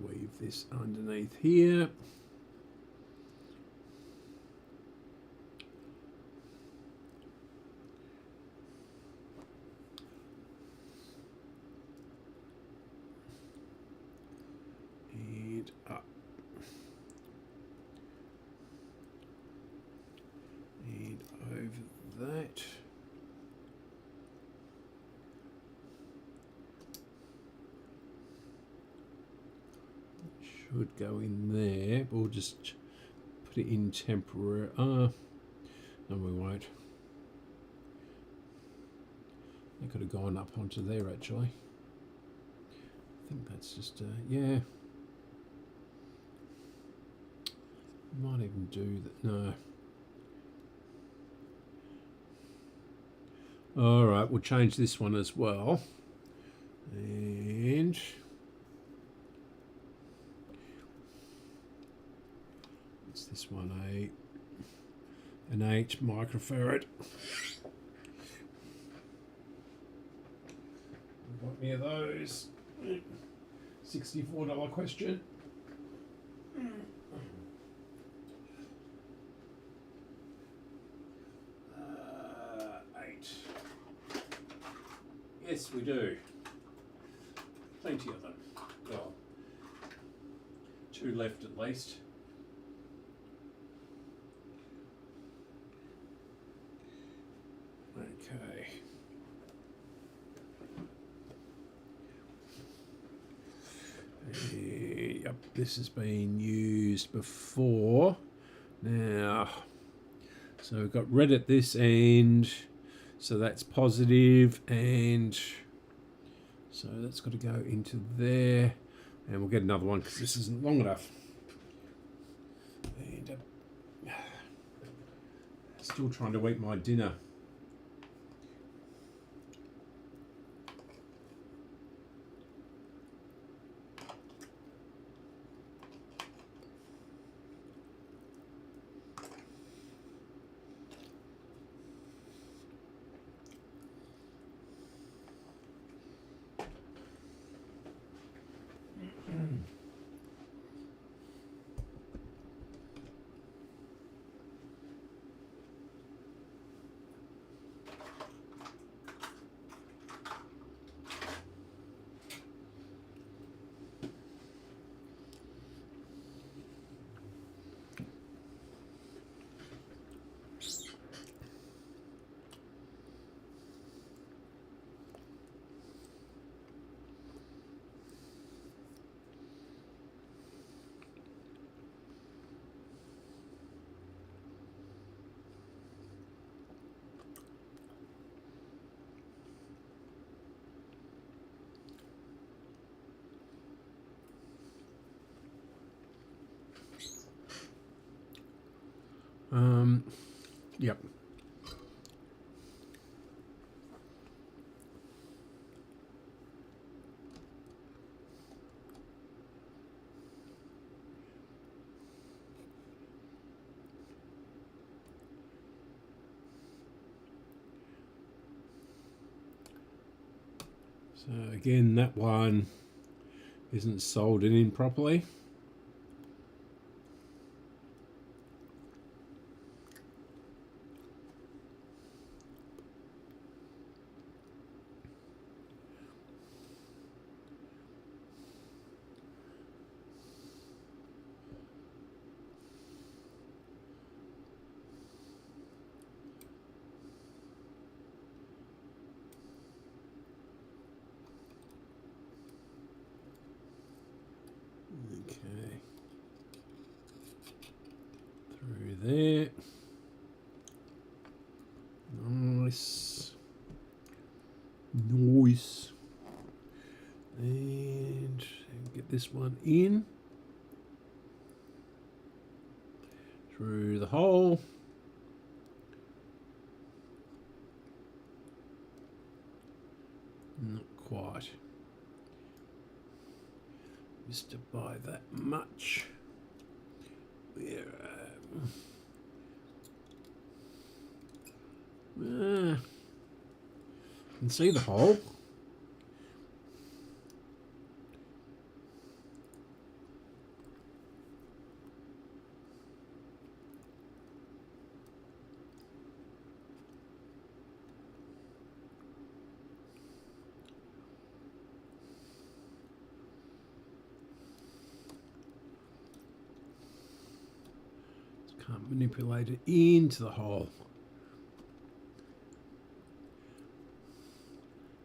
S2: Weave this underneath here. And up. And over that. Should go in there. We'll just put it in temporary. No, we won't. That could have gone up onto there actually. I think that's just yeah. Might even do that. No. All right, we'll change this one as well. And what's this one? An 8 microfarad. Got any of those? $64 question. 8. Yes, we do. Plenty of them. Well, 2 left at least. Okay. Yep, this has been used before. Now, so we've got red at this end, so that's positive, and so that's got to go into there, and we'll get another one because this isn't long enough. And still trying to eat my dinner. Yep. So again, that one isn't soldered in properly. Okay, through there, nice, nice. this one in through the hole. Not quite. Missed it by that much. You can see the hole. Can't manipulate it into the hole.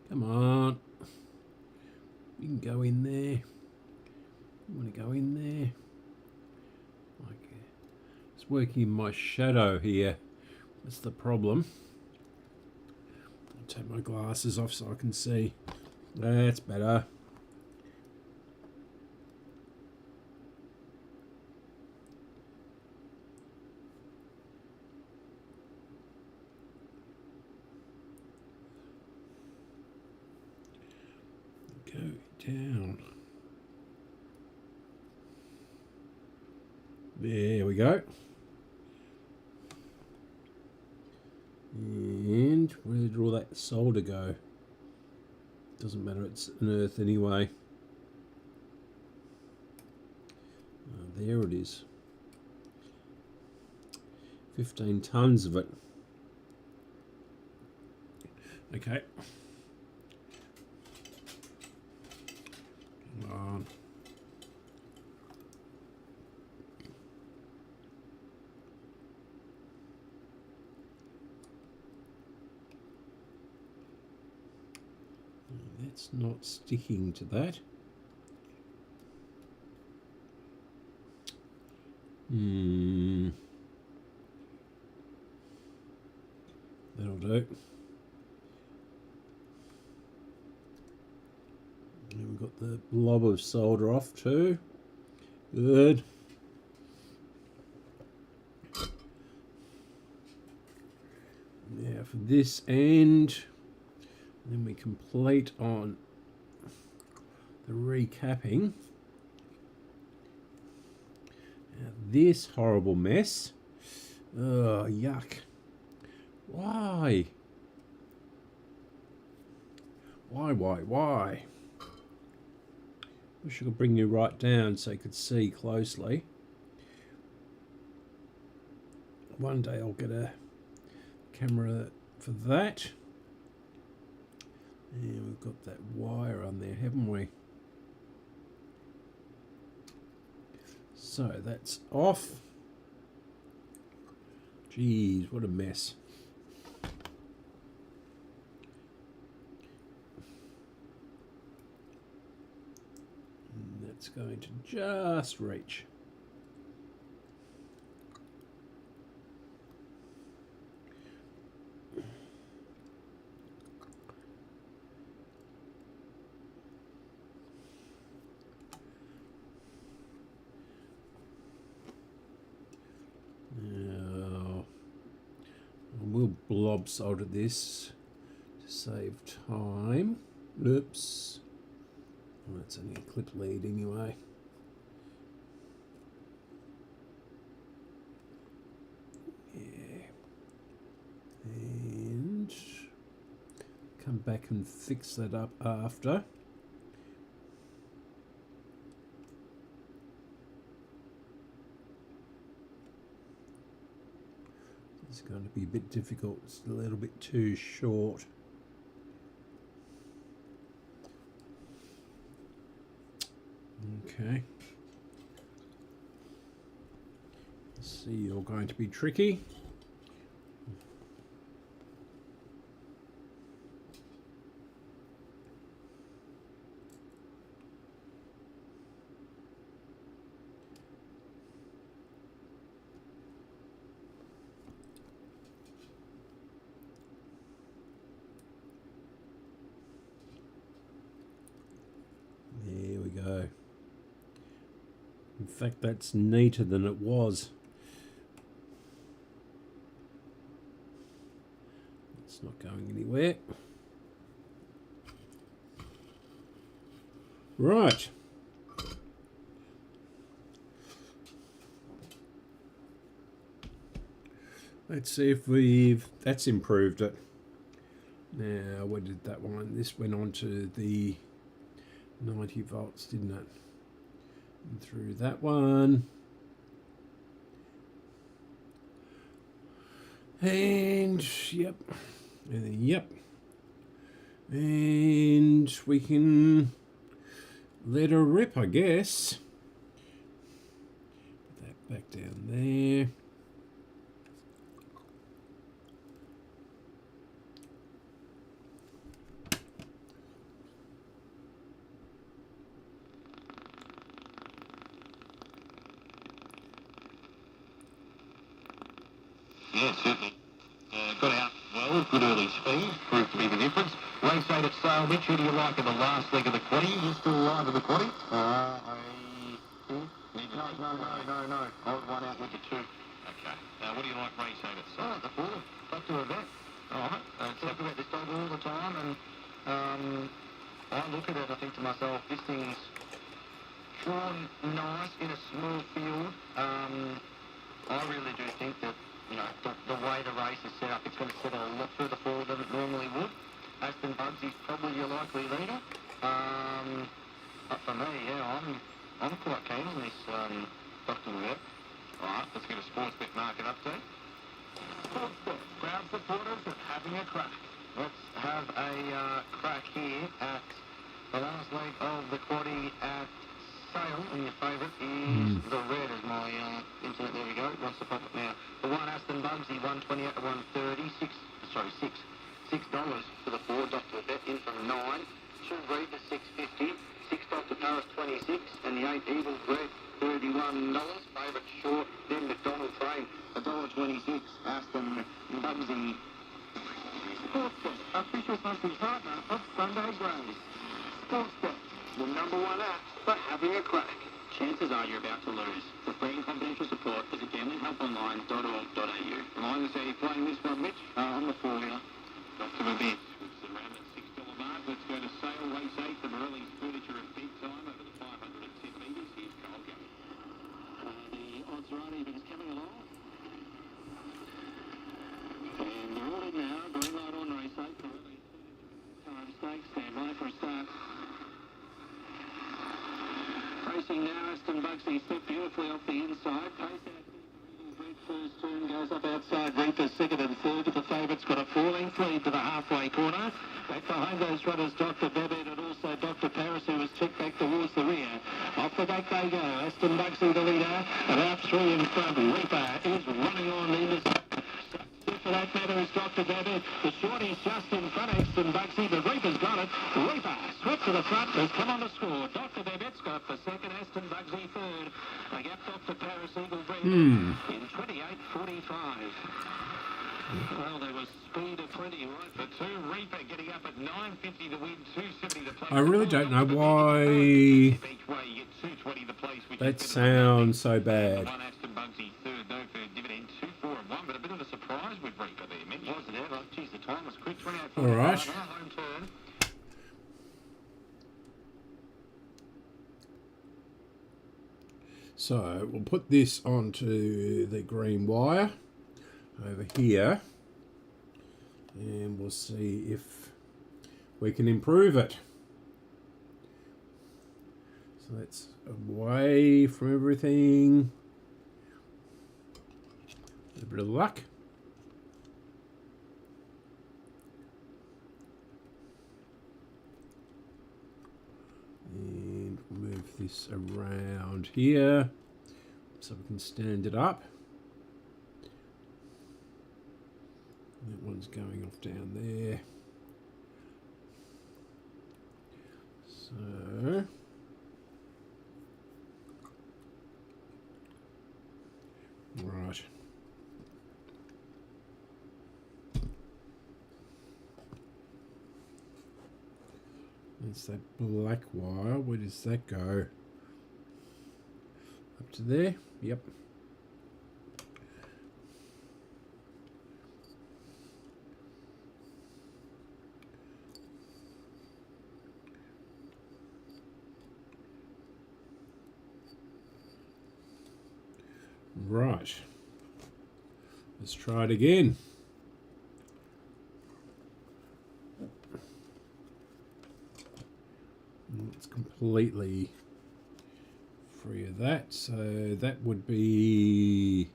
S2: Come on. You can go in there. You want to go in there. Okay. It's working in my shadow here. That's the problem. I'll take my glasses off so I can see. That's better. Go down. There we go. And where did all that solder go? Doesn't matter, it's an earth anyway. There it is. 15 tons of it. Okay. Come on. That's not sticking to that. That'll do. And we've got the blob of solder off too. Good. Now for this end, then we complete on the recapping. Now this horrible mess. Oh, yuck. Why? Why? Wish I could bring you right down so you could see closely. One day I'll get a camera for that. And we've got that wire on there, haven't we? So that's off. Jeez, what a mess. And that's going to just reach. Now, we'll blob solder this to save time. Oops. Well, that's only a clip lead anyway. Yeah. And come back and fix that up after. It's going to be a bit difficult. It's a little bit too short. Okay. See, you're going to be tricky. There we go. fact, that's neater than it was. It's not going anywhere. Right. Let's see if that's improved it. Now, where did that one? This went on to the 90 volts, didn't it? And through that one. And, yep. And then, yep. And we can let her rip, I guess. Put that back down there.
S3: Yeah, certainly. Got out well, good early speed, proved to be the difference. Race 8 at sale, Mitch, who do you like in the last leg of the quaddy? You still alive in the quaddy? No. I was one out with the 2. Okay. Now, what do you like race 8 at sale? The 4. Talk to a vet. Alright. Talk about this dog all the time, and I look at it, I think to myself, this thing's drawn nice in a small field. I really do think that, you know, the way the race is set up, it's going to settle a lot further forward than it normally would. Aston Bugsy's probably your likely leader. But for me, yeah, I'm quite keen on this Dr. Webb. Alright, let's get a sports bet market update. Sports bet, crowd supporters and having a crack. Let's have a crack here at the last leg of the quaddy at Sale, and your favourite is the red, as my internet, there we go, wants to pop it now. The one Aston Bugsy, 128 to 130, $6 for the 4, Dr. Bet in from 9, 2 Reaper, $6.50, 6 Dr. Paris, 26, and the 8 Eagles Red, $31. Favourite short, then McDonald Train, $1.26, Aston Bugsy. Sportsbet, official monthly partner of Sunday Braves. Sportsbet, the #1 app for having a crack. Chances are you're about to lose. For free and confidential support, visit gamblinghelponline.org.au. Remind us how you're playing this one, Mitch. On the 4-wheeler. Dr. Babette. It's around that $6 mark. Let's go to Sale, race 8, the Morelli's Furniture and Big Time over the 510 metres. Here's Carl Gay. The odds are on, even coming along. And they're all in now. Green light on race 8. Morelli's Time stakes. Stand by for a start. Racing now, Aston Bugsy stepped beautifully off the inside. Pace out Red first turn, goes up outside Reaper second and third, but the favourite's got a 4-length lead to the halfway corner. Back behind those runners, Dr. Babette and also Dr. Paris, who was checked back towards the rear. Off the back they go, Aston Bugsy the leader, about 3 in front. Reaper is running on in this. For that matter is Dr. Babette. The shorty's just in front of Aston Bugsy, but Reaper's got it. Reaper swept to the front, has come on to score. Dr. Babette's got for second, Aston Bugsy third. They get Dr. Paris Eagle Red in 28.45. Well, there was speed of plenty, right? The 2 Reaper getting up at 9.50 to win, 2.70 to play.
S2: I really don't know why that sounds so bad.
S3: One Aston Bugsy third, no for dividend, 2, 4 and 1, but a bit of a surprise with Reaper there. Wasn't it? Oh, geez, the time was quick. 28.45.
S2: All right.
S3: Home turn.
S2: So we'll put this onto the green wire over here, and we'll see if we can improve it. So that's away from everything. A bit of luck. And move this around here so we can stand it up. That one's going off down there. So right. That's that black wire. Where does that go? Up Up to there. Yep. Right. Let's try it again. It's completely free of that, so that would be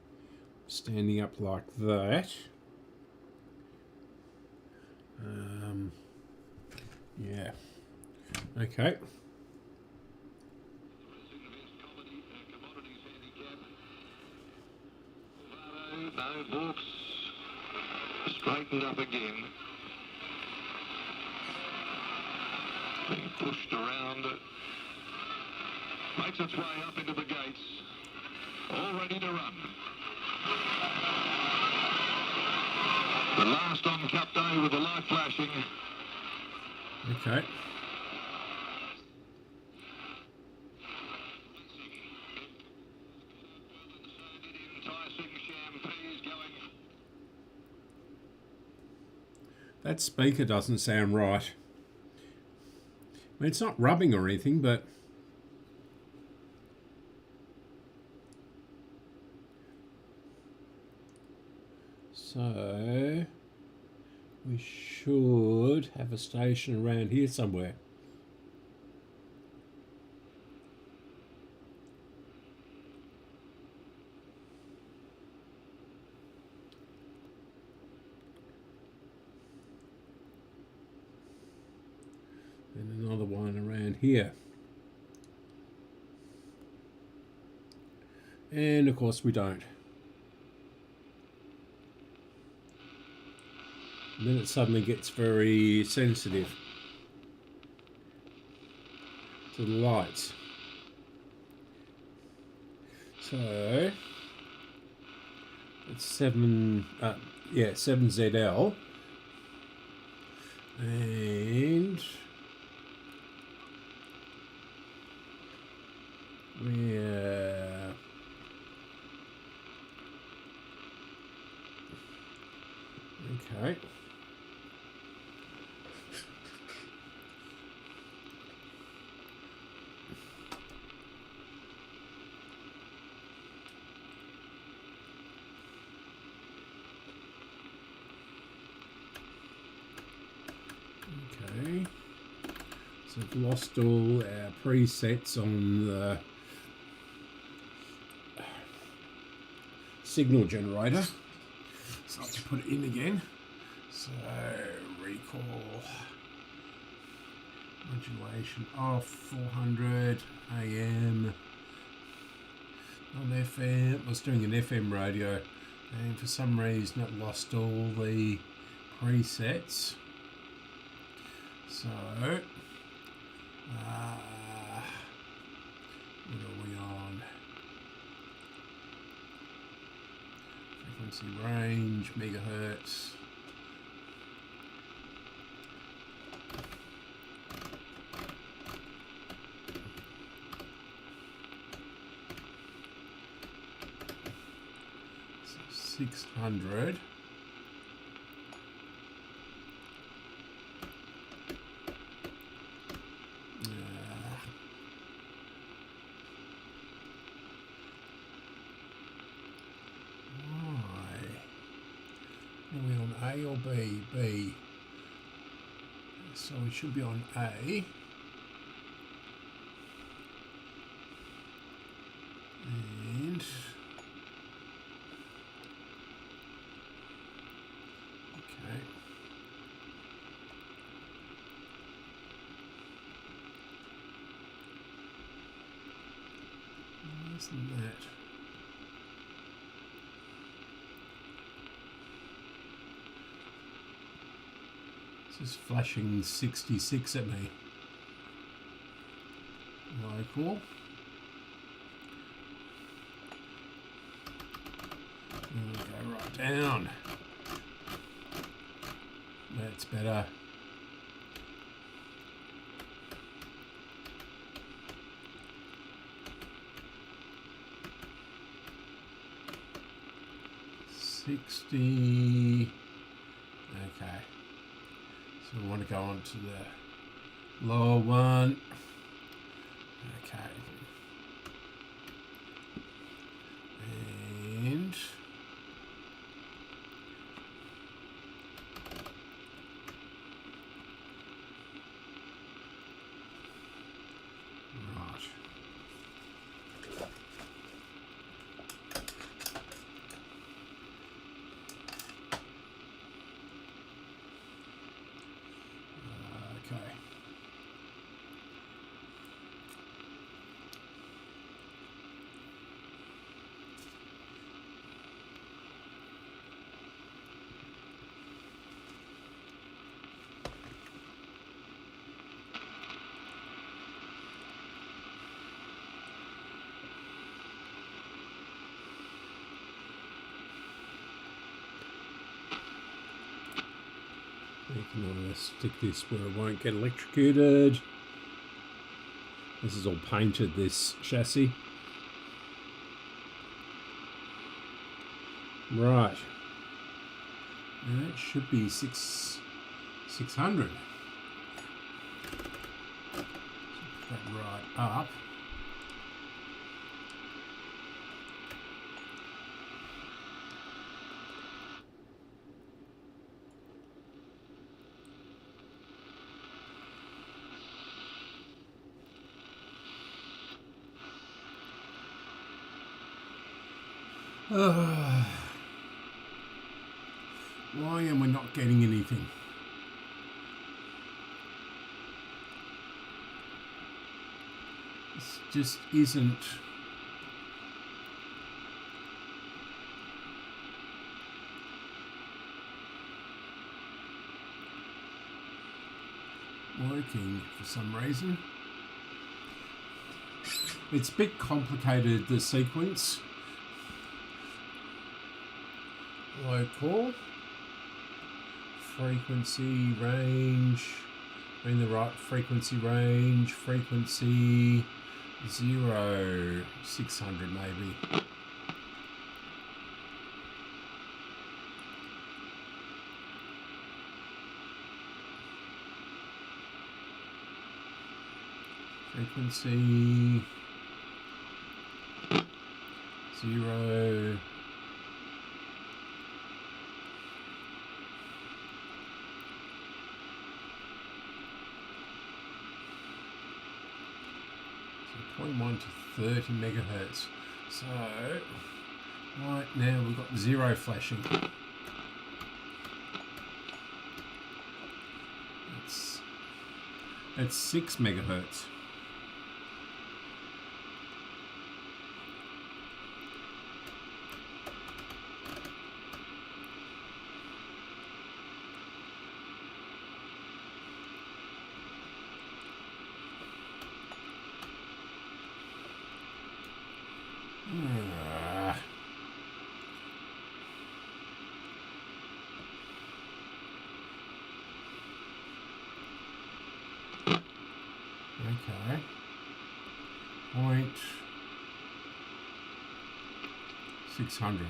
S2: standing up like that. Yeah. Okay.
S3: No books. Straightened up again. Being pushed around. Makes its way up into the gates. All ready to run. The last on cut day with the light flashing.
S2: Okay. That speaker doesn't sound right. I mean, it's not rubbing or anything, but so we should have a station around here somewhere. And another one around here. And of course we don't. And then it suddenly gets very sensitive to the lights. So it's 7ZL, and we're okay. Okay, so I've lost all our presets on the signal generator, so I have to put it in again. So recall modulation off, 400 AM on FM. I was doing an FM radio, and for some reason it lost all the presets. So, what are we on? Frequency range, megahertz. So 600. Are we on A or B? B. So we should be on A. And okay. Isn't that? It's just flashing 66 at me. Local. And we go right down. That's better. 60. Okay. So we want to go on to the lower one. Okay. And right. Okay. You can stick this where it won't get electrocuted. This is all painted, this chassis. Right. And it should be 600. So put that right up. Why am I not getting anything? This just isn't working for some reason. It's a bit complicated, the sequence. Local, frequency, range, in the right frequency range, frequency 0, 600 maybe. Frequency 0. So 0.1 to 30 megahertz. So right now we've got 0 flashing. It's 6 megahertz. Okay. 600.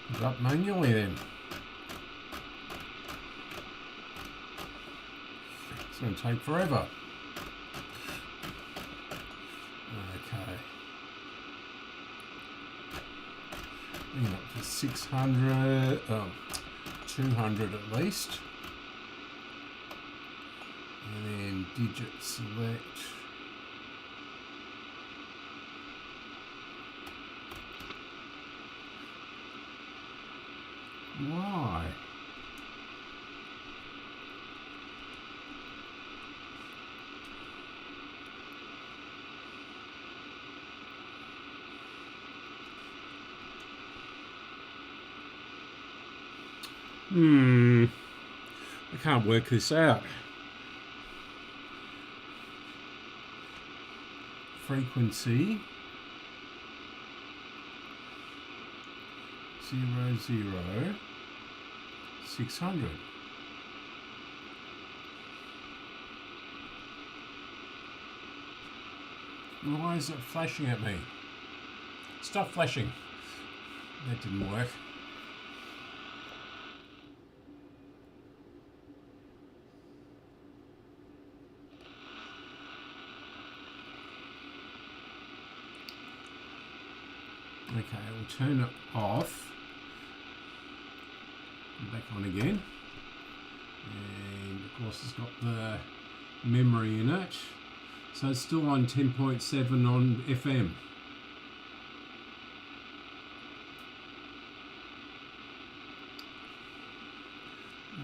S2: Put it up manually then. It's going to take forever. Okay. Bring it up to 600, 200 at least. And then digit select. Why? I can't work this out. Frequency 600. Why is it flashing at me? Stop flashing. That didn't work. Okay, we'll turn it off. Back on again. And of course it's got the memory in it. So it's still on 10.7 on FM.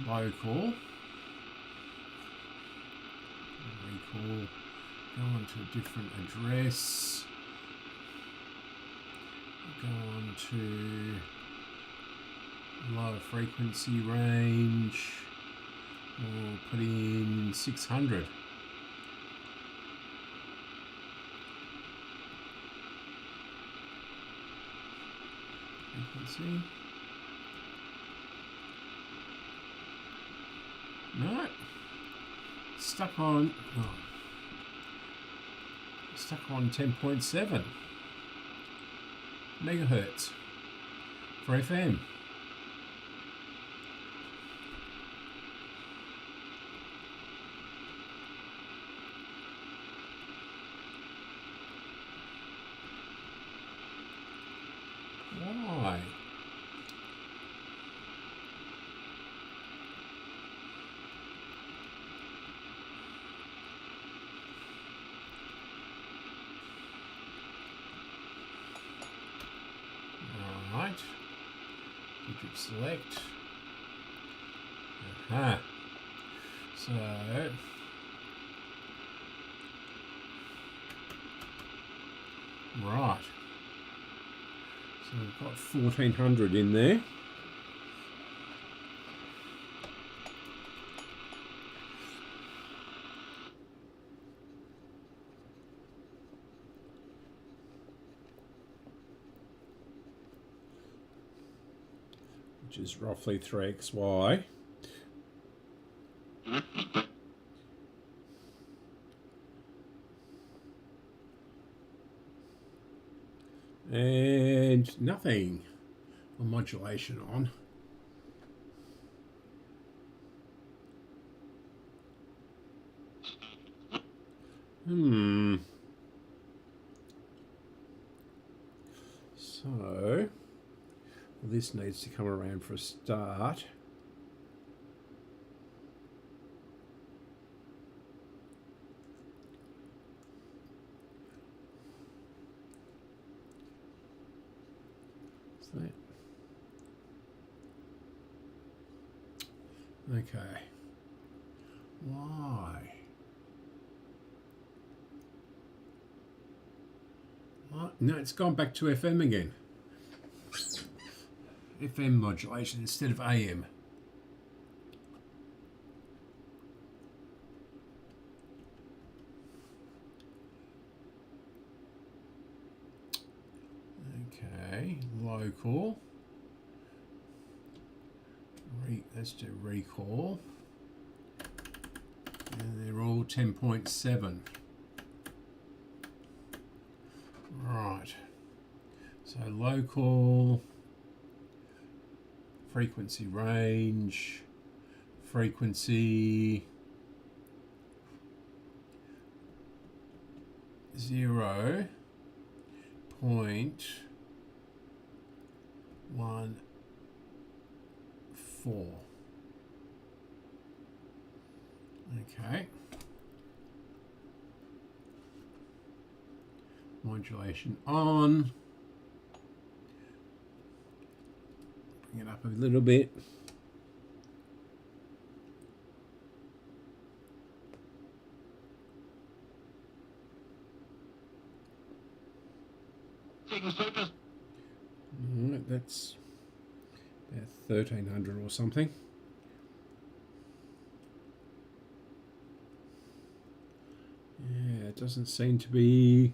S2: Local. Recall. Go on to a different address. Go on to lower frequency range. We'll put in 600. Frequency. No. Stuck on 10.7 megahertz for FM. Why? Right. Digit select. Aha. So right. So we've got 1400 in there. Which is roughly 3xy. And nothing. A modulation on. So this needs to come around for a start. What's that? Okay. Why? What? No, it's gone back to FM again. FM modulation instead of AM. Okay, local. Let's do recall. And they're all 10.7. Right. So local. Frequency range, frequency 0.14. Okay. Modulation on. Bring it up a little bit. Alright, that's about 1300 or something. Yeah, it doesn't seem to be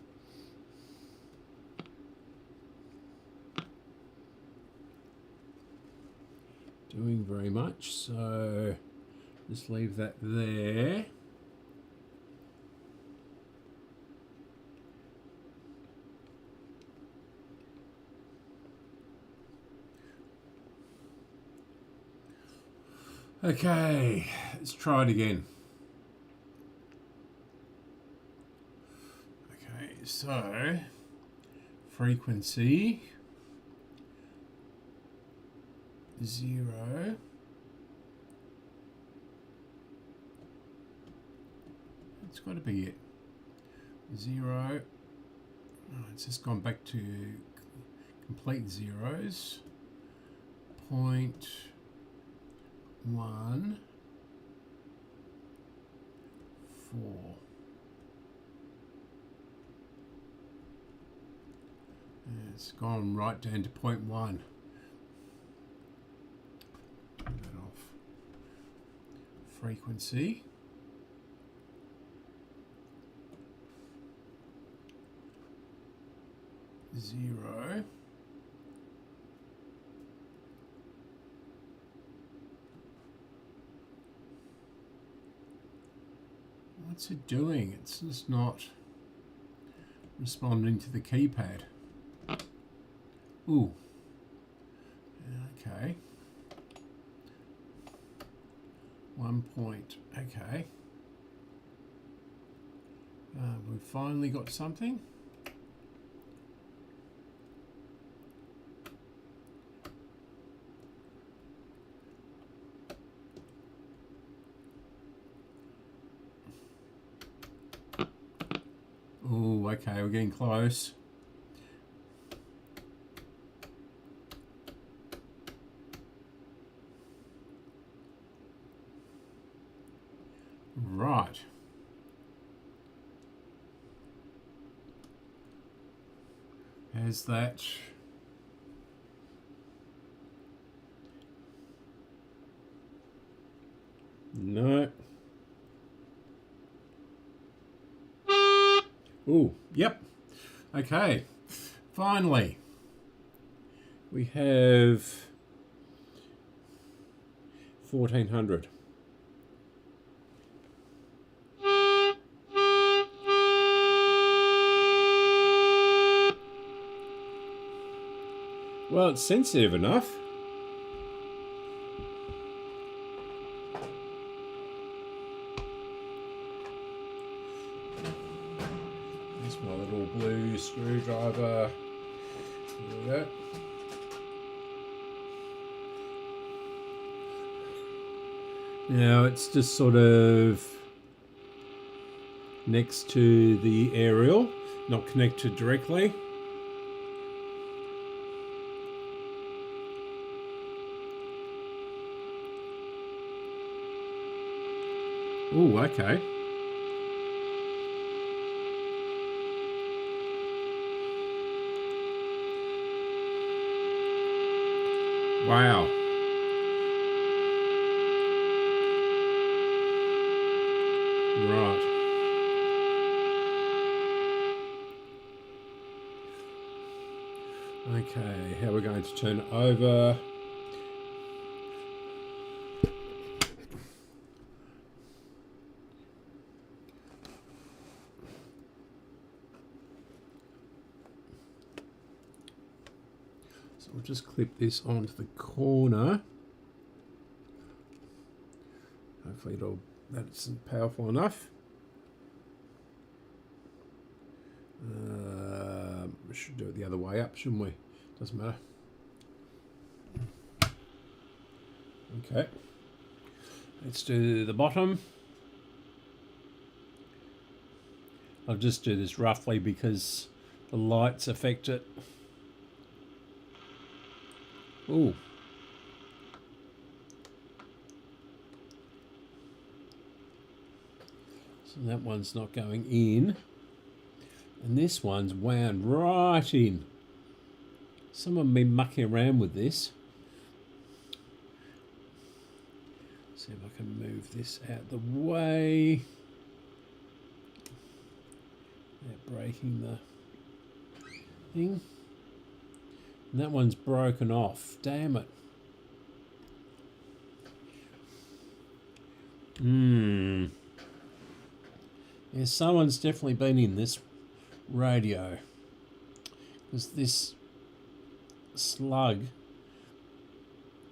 S2: doing very much, so just leave that there. Okay, let's try it again. Okay, so frequency 0. It's got to be it. 0. Oh, it's just gone back to complete zeros. 0.1, 4. And it's gone right down to 0.1. Turn that off. Frequency. 0. What's it doing? It's just not responding to the keypad. Ooh. Okay. 1 point. Okay. We've finally got something. Oh, okay, we're getting close. Right. Has that... No. Ooh, yep. Okay. Finally, we have 1400. Well, it's sensitive enough. There's my little blue screwdriver. There we go. Now it's just sort of next to the aerial, not connected directly. Oh, okay. Wow. Right. Okay, how are we going to turn it over? So we'll just clip this onto the corner. Hopefully that's powerful enough. We should do it the other way up, shouldn't we? Doesn't matter. Okay. Let's do the bottom. I'll just do this roughly because the lights affect it. Ooh. So that one's not going in. And this one's wound right in. Someone been mucking around with this. See if I can move this out the way. They're breaking the thing. And that one's broken off. Damn it. Yeah, someone's definitely been in this radio. Because this slug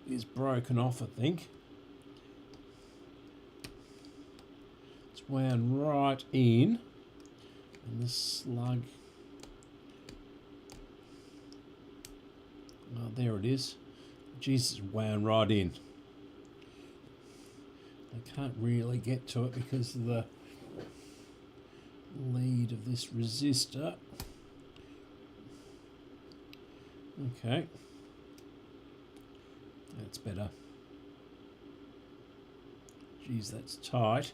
S2: is broken off, I think. It's wound right in. And this slug... Oh, there it is. Jesus, wound right in. I can't really get to it because of the lead of this resistor. Okay. That's better. Geez, that's tight.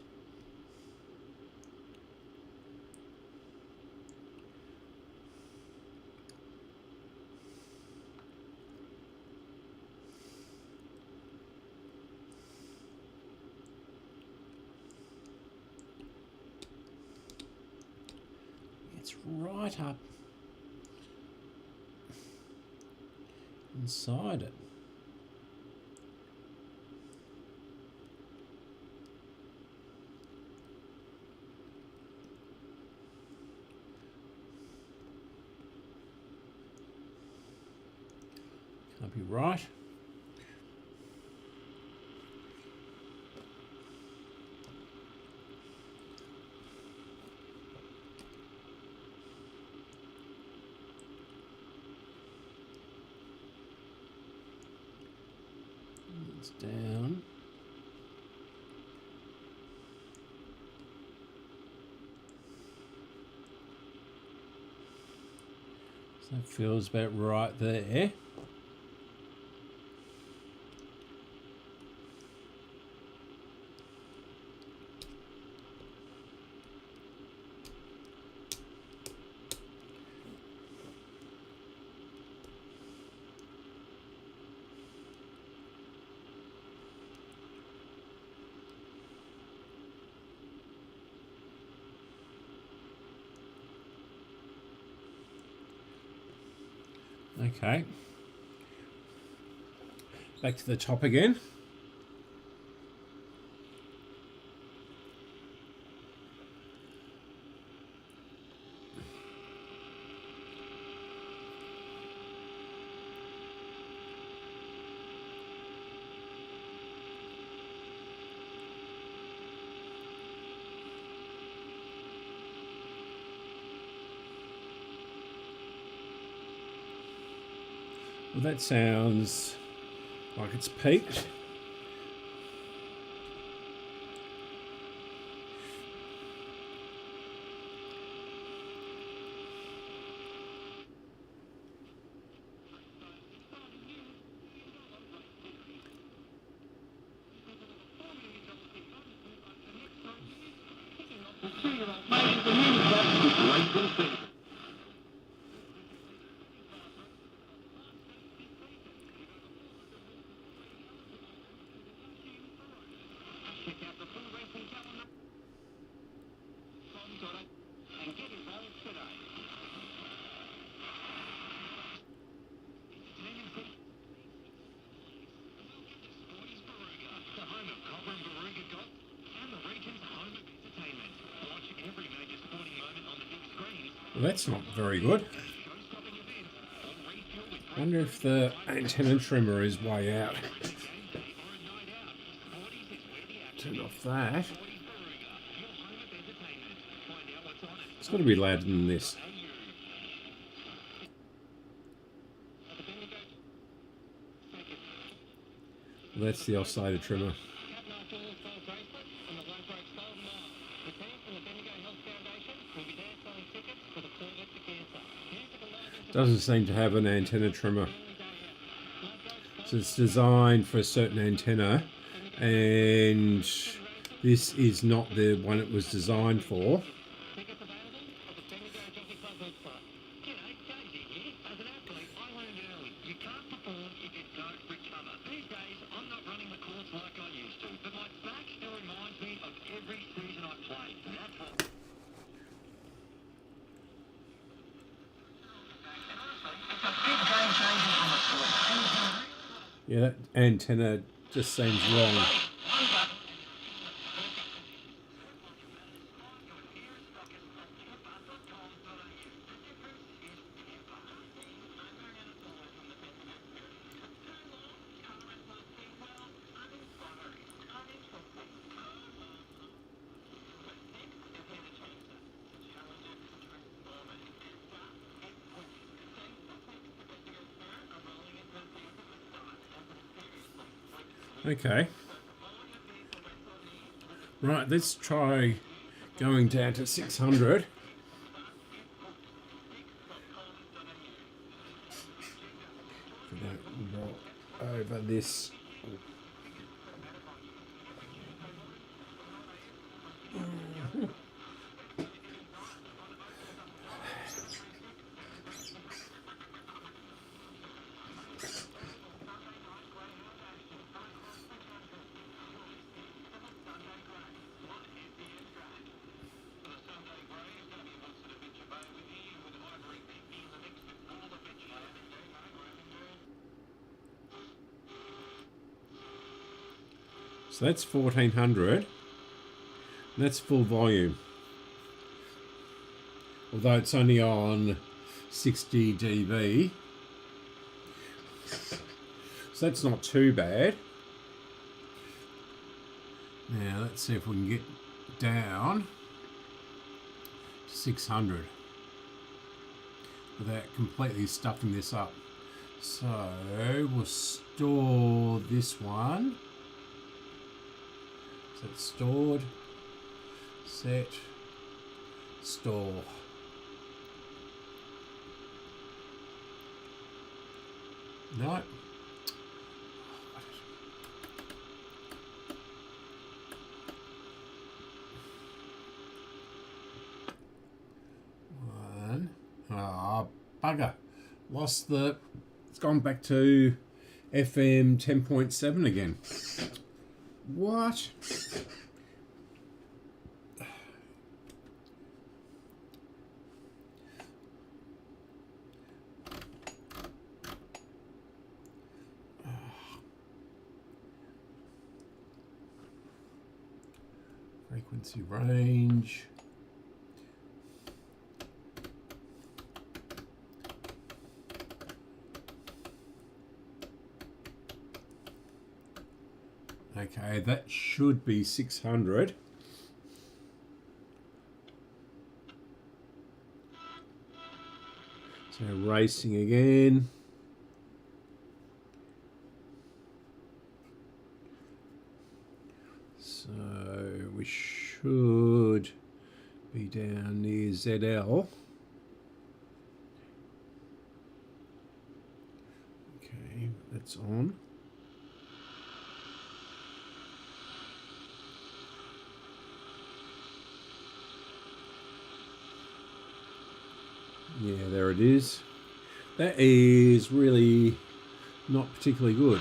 S2: It's right up inside it. Can't be right. It's down. So that feels about right there. Okay. Back to the top again. Well, that sounds like it's peaked. Well, that's not very good. I wonder if the antenna trimmer is way out. Turn off that. It's got to be louder than this. Well, that's the oscillator trimmer. Doesn't seem to have an antenna trimmer. So it's designed for a certain antenna, and this is not the one it was designed for. Yeah, that antenna just seems wrong. Okay. Right, let's try going down to 600. If we don't roll over this. So that's 1400. That's full volume. Although it's only on 60 dB. So that's not too bad. Now let's see if we can get down to 600 without completely stuffing this up. So we'll store this one. So it's stored, set, store. No. One. Ah, bugger. Lost the... It's gone back to FM 10.7 again. What? Frequency range. Okay, that should be 600. So racing again. So we should be down near ZL. Okay, that's on. Yeah, there it is. That is really not particularly good.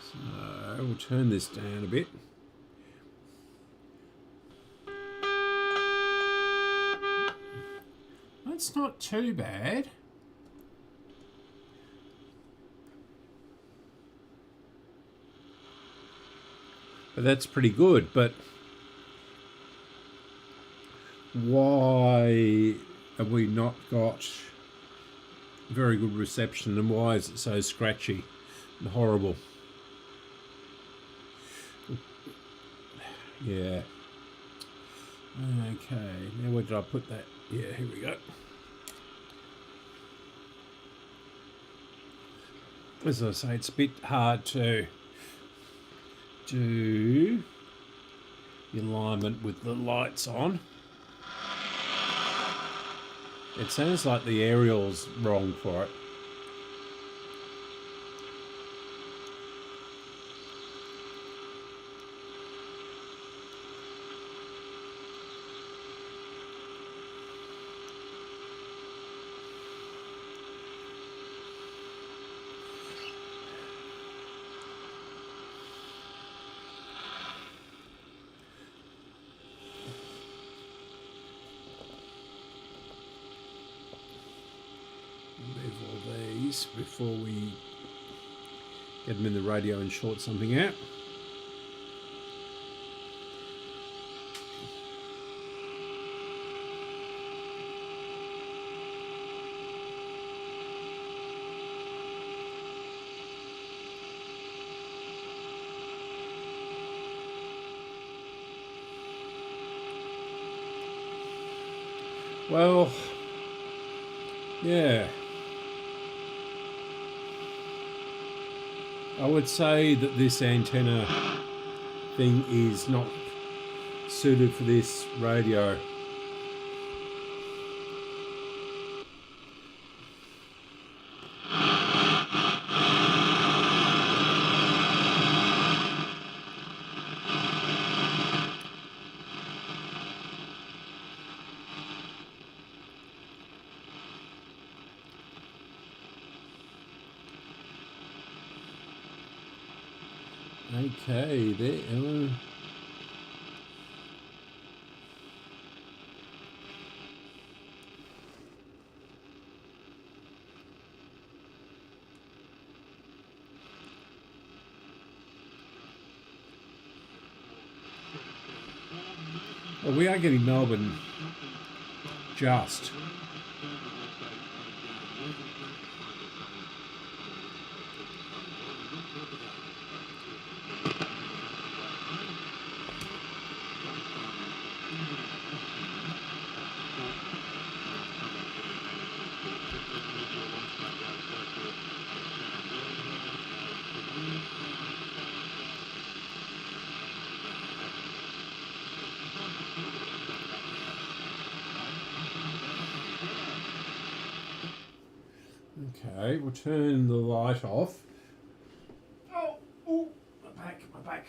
S2: So we'll turn this down a bit. That's not too bad. But that's pretty good, but why have we not got very good reception, and why is it so scratchy and horrible? Yeah. Okay, now where did I put that? Yeah, here we go. As I say, it's a bit hard to do the alignment with the lights on. It sounds like the aerial's wrong for it. before we get them in the radio and short something out. Well, yeah, I would say that this antenna thing is not suited for this radio. Okay, there. Well, we are getting Melbourne just. Okay, we'll turn the light off. Oh, my back.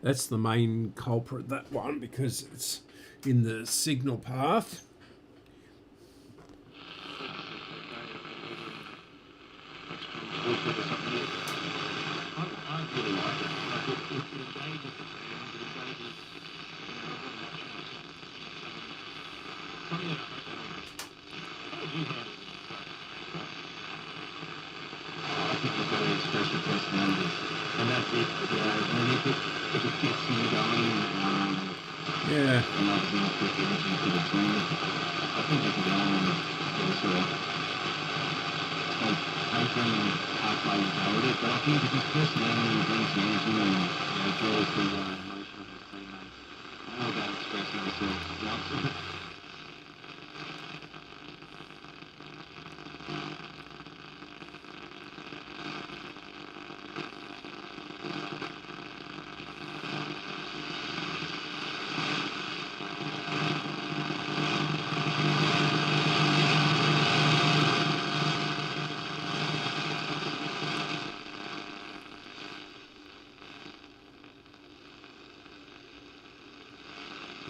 S2: That's the main culprit, that one, because it's in the signal path. Yeah.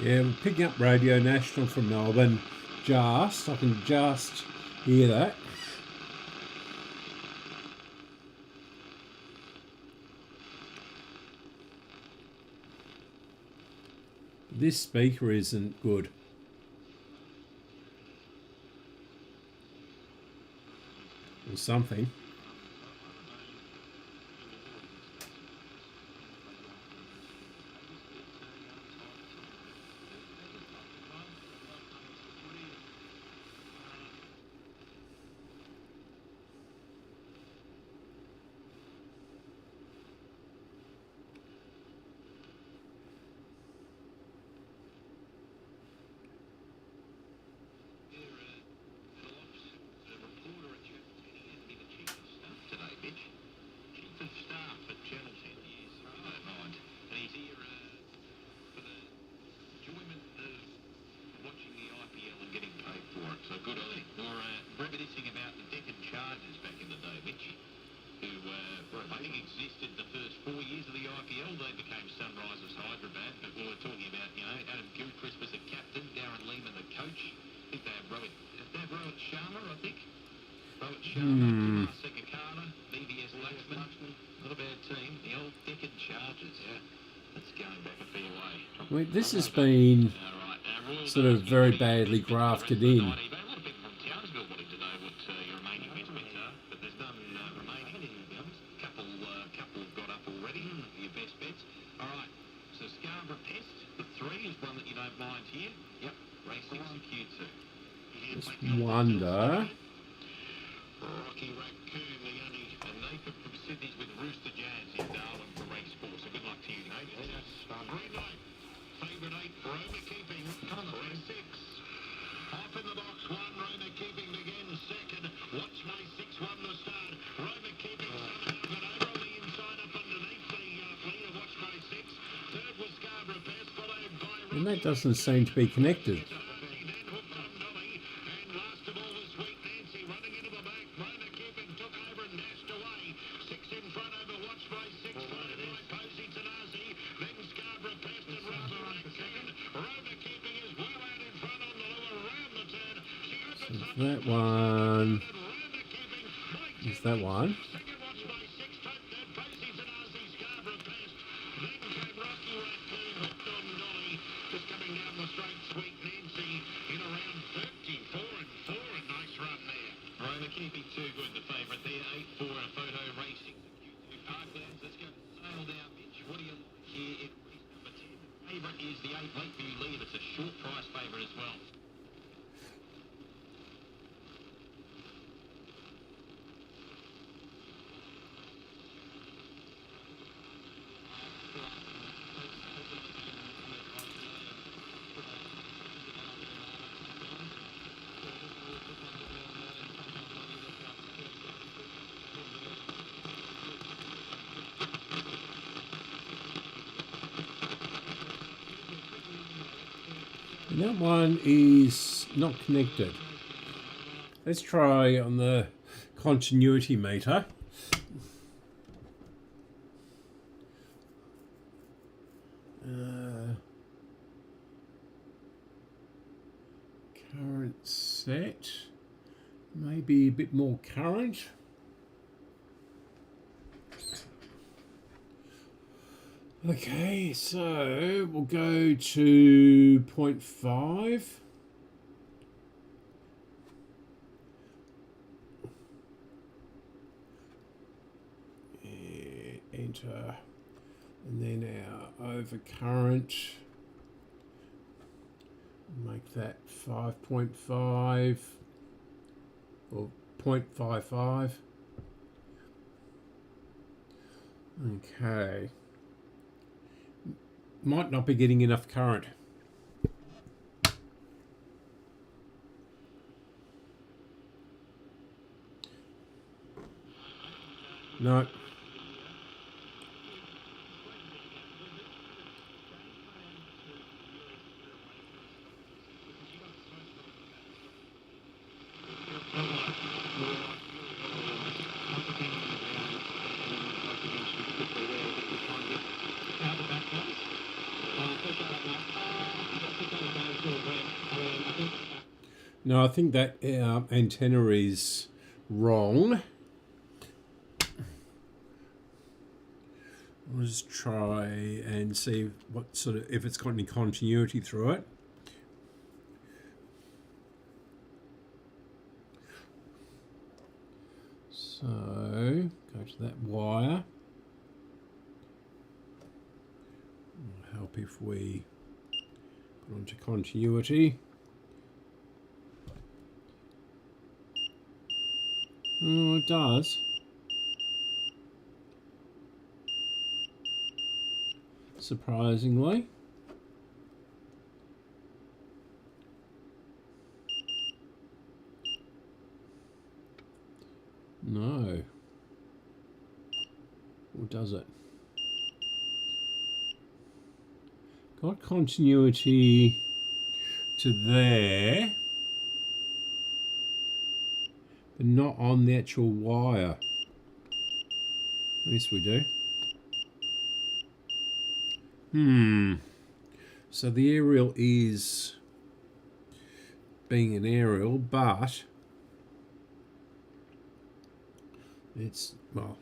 S2: Yeah, we're picking up Radio National from Melbourne. I can just hear that. This speaker isn't good. Or something.
S3: It's going back a fair way.
S2: Wait, this has been
S3: Alright, Royal
S2: sort of very badly grafted in.
S3: A lot of people from Townsville wanting to know what your remaining measurements are, but there's none remaining. Couple have got up already. Your best bets. Alright, so Scarborough Pest, the 3 is one that you don't mind here. Yep, race 6 and Q2.
S2: Just wonder.
S3: Rocky Raccoon, the only Nathan from Sydney's with Rooster Jazz in Darwin for race 4. So good luck to you, Nathan. Green light. Favourite 8, Roma Keeping. Race 6. Off in the box, 1, Roma Keeping begins second. Watch my 6 won the start. Roma Keeping somehow got over on the inside up underneath the leader. Watch my 6. Third was Scarborough Pest, followed by
S2: And that doesn't seem to be connected. That one is that one.
S3: Just coming down the straight, Sweet Nancy in around 34 and 4. A nice run there. Roma Keeping too good, the favourite there. 8 for a photo racing. Parklands, let's go sail down, Mitch. What do you like here in race number 10? The favourite is the 8 Lakeview Lead. It's a short price favourite as well.
S2: And that one is not connected. Let's try on the continuity meter. Current set. Maybe a bit more current. Okay, so we'll go to 0.5. And enter. And then our overcurrent. Make that 5.5 or 0.55. Okay. Might not be getting enough current. No. No, I think that antenna is wrong. We'll just try and see what sort of, if it's got any continuity through it. So, go to that wire. It'll help if we put onto continuity. Oh, it does. Surprisingly. No. Or does it? Got continuity to there, but not on the actual wire. Yes, we do. So the aerial is being an aerial, but it's, well,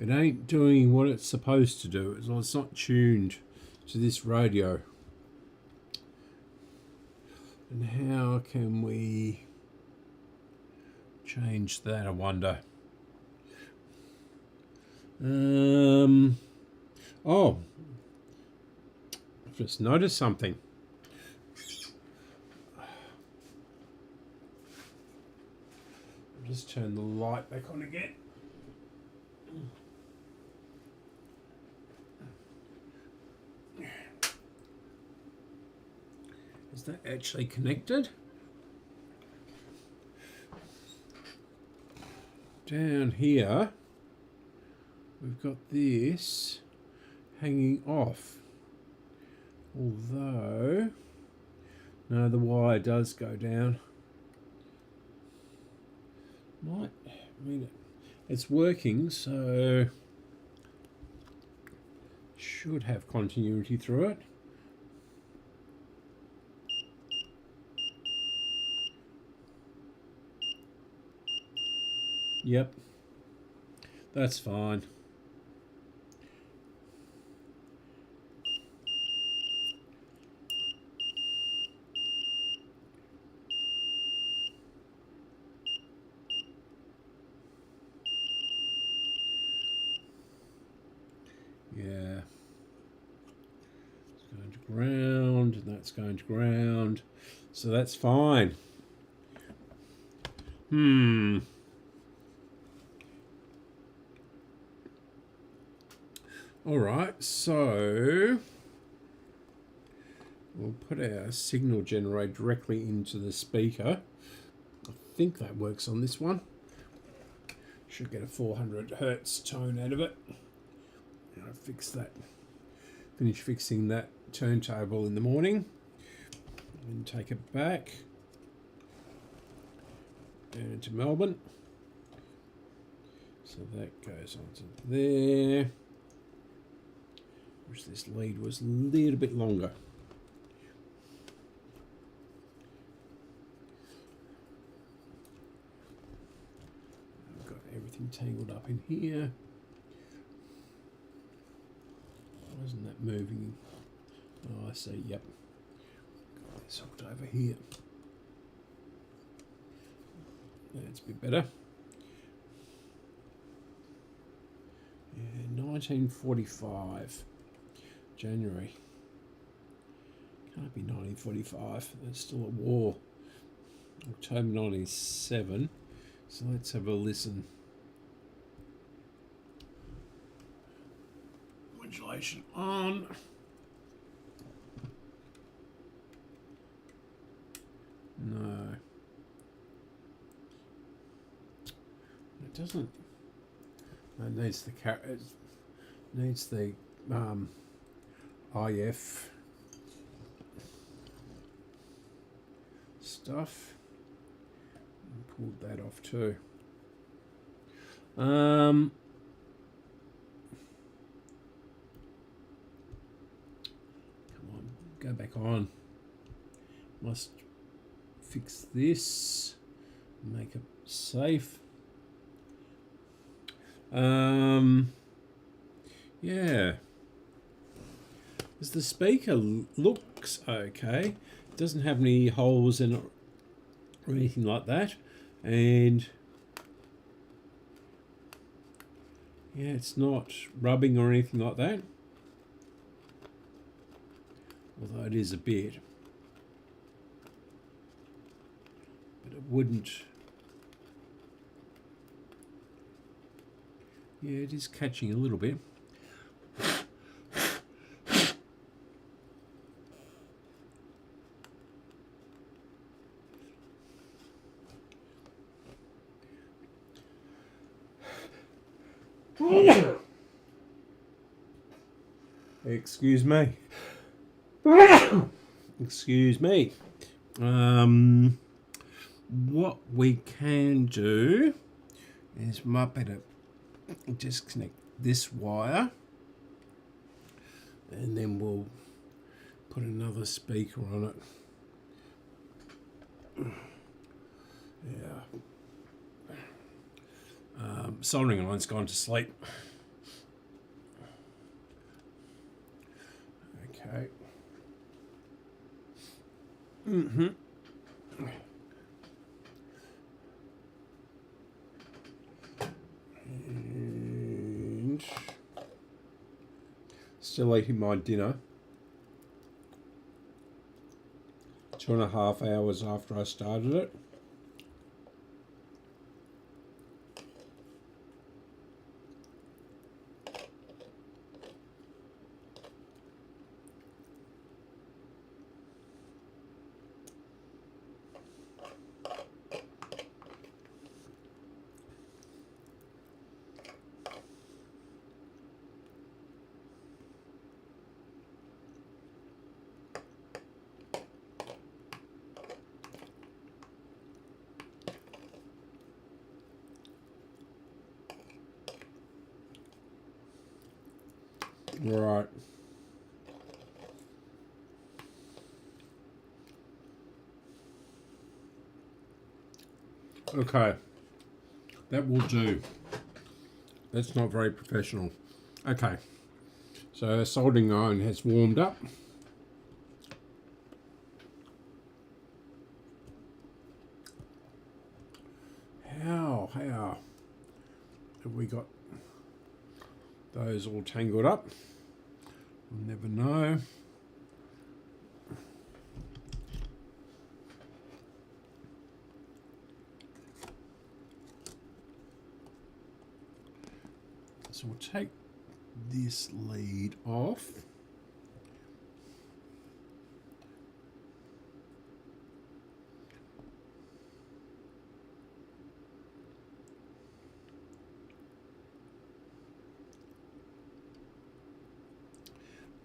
S2: It ain't doing what it's supposed to do. It's not tuned to this radio. And how can we change that, I wonder? Oh, I've just noticed something. I'll just turn the light back on again. Is that actually connected? Down here, we've got this hanging off. Although, no, the wire does go down. I mean, it's working, so should have continuity through it. Yep, that's fine. Yeah, it's going to ground, and that's going to ground, so that's fine. All right, so we'll put our signal generator directly into the speaker. I think that works on this one. Should get a 400 hertz tone out of it. I'll fix that. Finish fixing that turntable in the morning and take it back down to Melbourne. So that goes on to there. Wish this lead was a little bit longer. I've got everything tangled up in here. Why isn't that moving? Oh, I see, yep. Got this hooked over here. That's a bit better. Yeah, 1945. January. Can't be 1945. There's still a war. October 97. So let's have a listen. Modulation on. No. It doesn't. It needs the it needs the IF stuff. And pulled that off too. Come on, go back on. Must fix this. Make it safe. Yeah. As the speaker looks okay, it doesn't have any holes in it or anything like that, and yeah, it's not rubbing or anything like that, although it is a bit, but it wouldn't. Yeah, it is catching a little bit. Excuse me. Excuse me. What we can do is might better disconnect this wire, and then we'll put another speaker on it. Yeah. Soldering iron's gone to sleep. And still eating my dinner 2.5 hours after I started it. Right. Okay. That will do. That's not very professional. Okay. So soldering iron has warmed up. How have we got those all tangled up? We'll never know. So we'll take this lead off.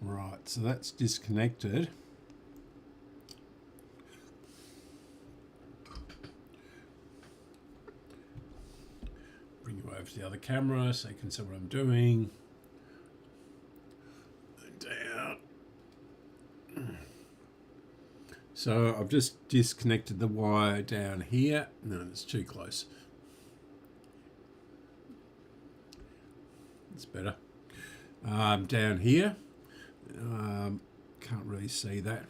S2: Right, so that's disconnected. Bring you over to the other camera so you can see what I'm doing. Down. So I've just disconnected the wire down here. No, it's too close. It's better. Down here. Can't really see that.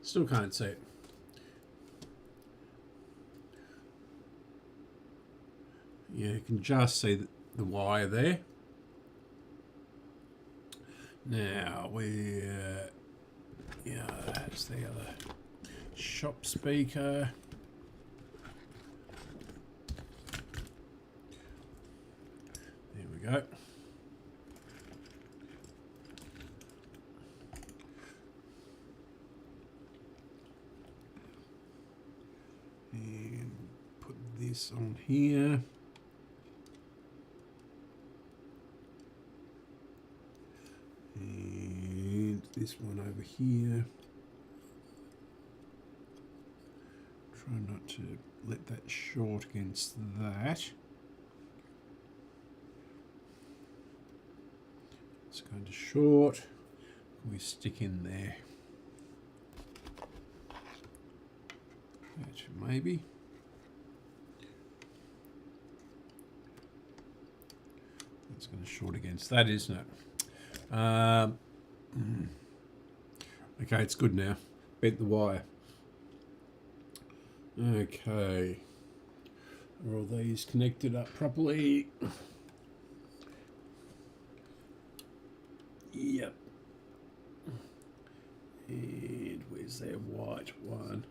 S2: Still can't see it. Yeah, you can just see the wire there. Now we're, yeah, that's the other shop speaker. There we go. And put this on here. And this one over here. Try not to let that short against that. It's going to short. We stick in there. That maybe. That's going to short against that, isn't it? Okay, it's good now. Bent the wire. Okay. Are all these connected up properly? Yep. And where's their white one?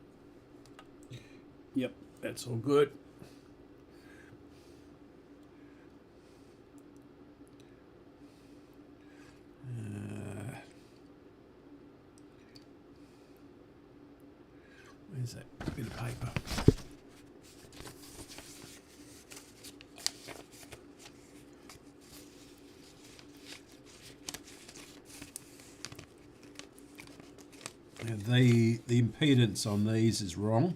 S2: Yep, that's all good. Where's that bit of paper? Now the impedance on these is wrong.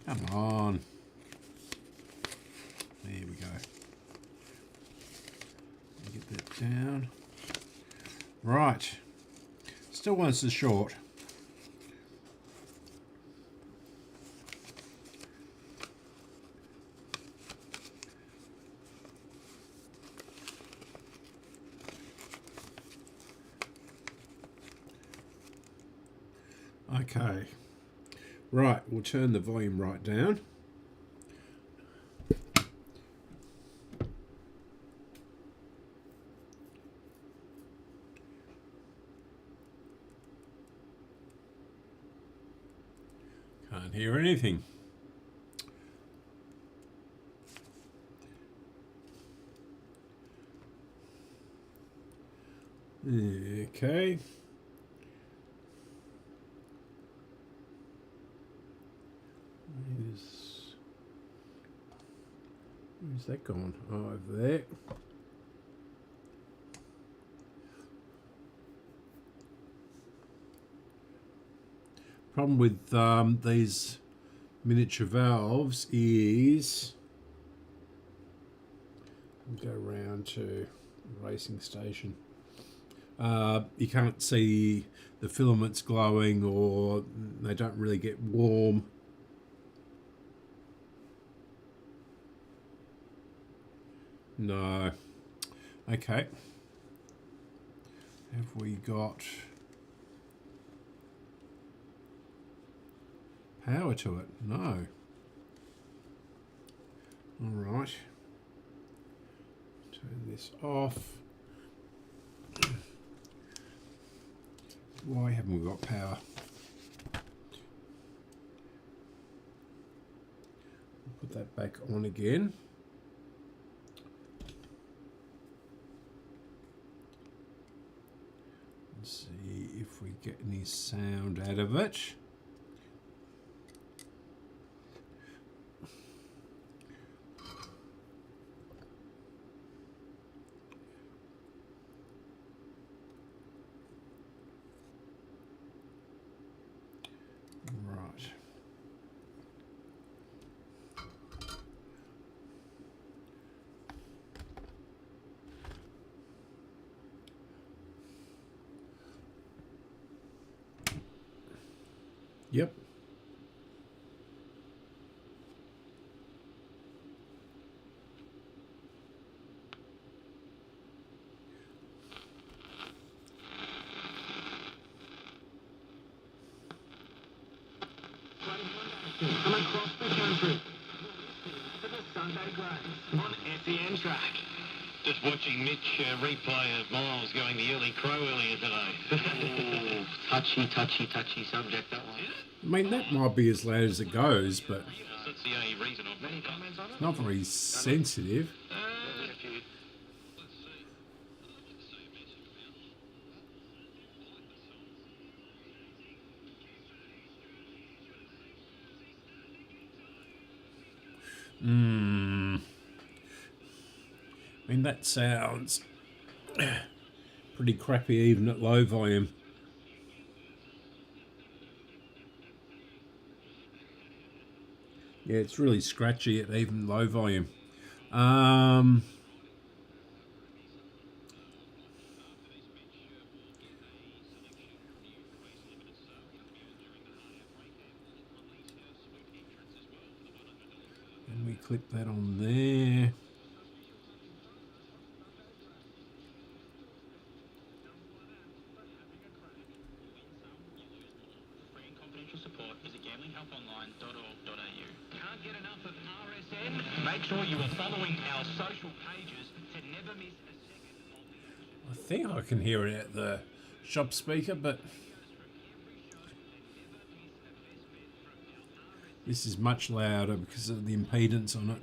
S2: Come on. There we go. Get that down. Right. Still wants to short. Okay, right, we'll turn the volume right down. Can't hear anything. Okay. Where's that gone? Oh, over there. Problem with these miniature valves is, we'll go round to the racing station. You can't see the filaments glowing, or they don't really get warm. No. Okay. Have we got power to it? No. All right. Turn this off. Why haven't we got power? Put that back on again. Let's see if we get any sound out of it. Right. Yep.
S3: Come across the country for the Sunday Grays on SEN Track.
S4: Just watching Mitch replay of Miles going the early crow earlier today.
S3: Touchy subject, that one.
S2: I mean, that might be as loud as it goes, but
S4: That's the only reason I've
S3: Any comments on it?
S2: not very sensitive. I mean, that sounds pretty crappy even at low volume. Yeah, it's really scratchy at even low volume. And we clip that on there.
S4: Free and confidential support is at gamblinghelponline.org.au. Can't get enough of RSN? Make sure you are following our social pages to never miss a second of the
S2: I think I can hear it at the shop speaker, but this is much louder because of the impedance on it.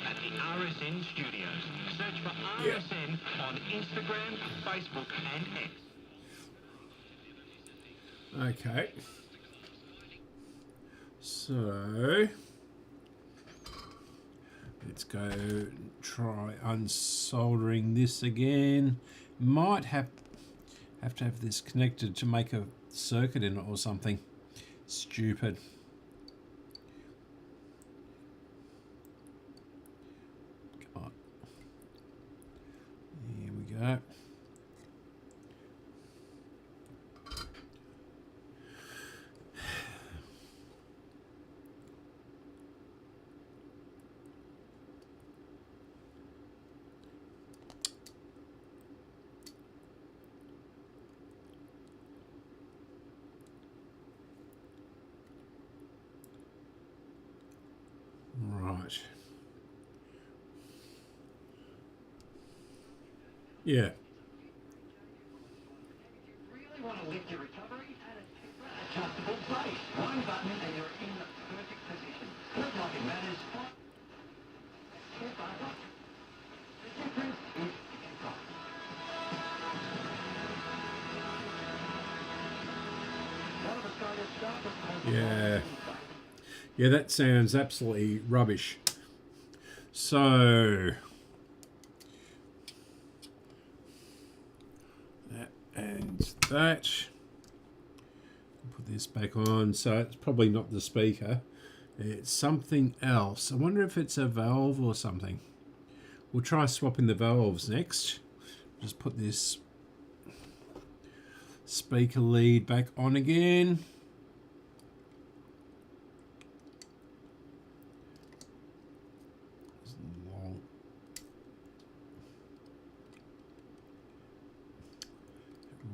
S4: at the RSN Studios. Search for RSN on Instagram, Facebook and X.
S2: Okay. So let's go try unsoldering this again. Might have to have this connected to make a circuit in it or something stupid. Come on. Here we go. Right. Yeah.
S3: Really want to lift your recovery? Adjustable base. One button and you're in the perfect position. Look like it matters. The difference is control. One of Australia's sharpest.
S2: Yeah. Yeah, that sounds absolutely rubbish. So that and that. Put this back on. So it's probably not the speaker. It's something else. I wonder if it's a valve or something. We'll try swapping the valves next. Just put this speaker lead back on again.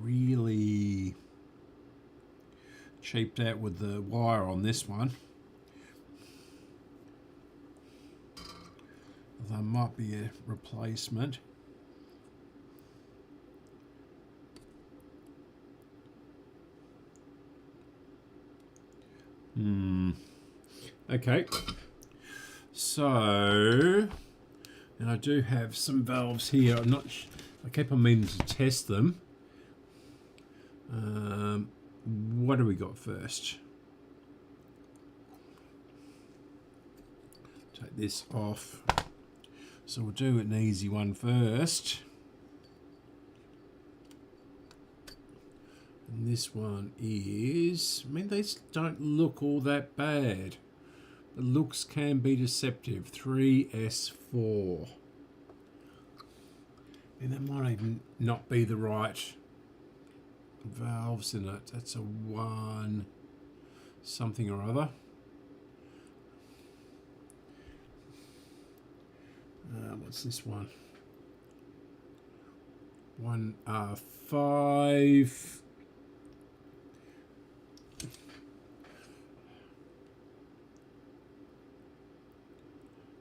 S2: Really cheaped out with the wire on this one. There might be a replacement. Okay. So, and I do have some valves here. I keep on meaning to test them. What do we got first? Take this off. So we'll do an easy one first. And this one is, I mean, these don't look all that bad. The looks can be deceptive. 3S4. And that might even not be the right valves in it. That's a 1 something or other. What's this one? 1R5.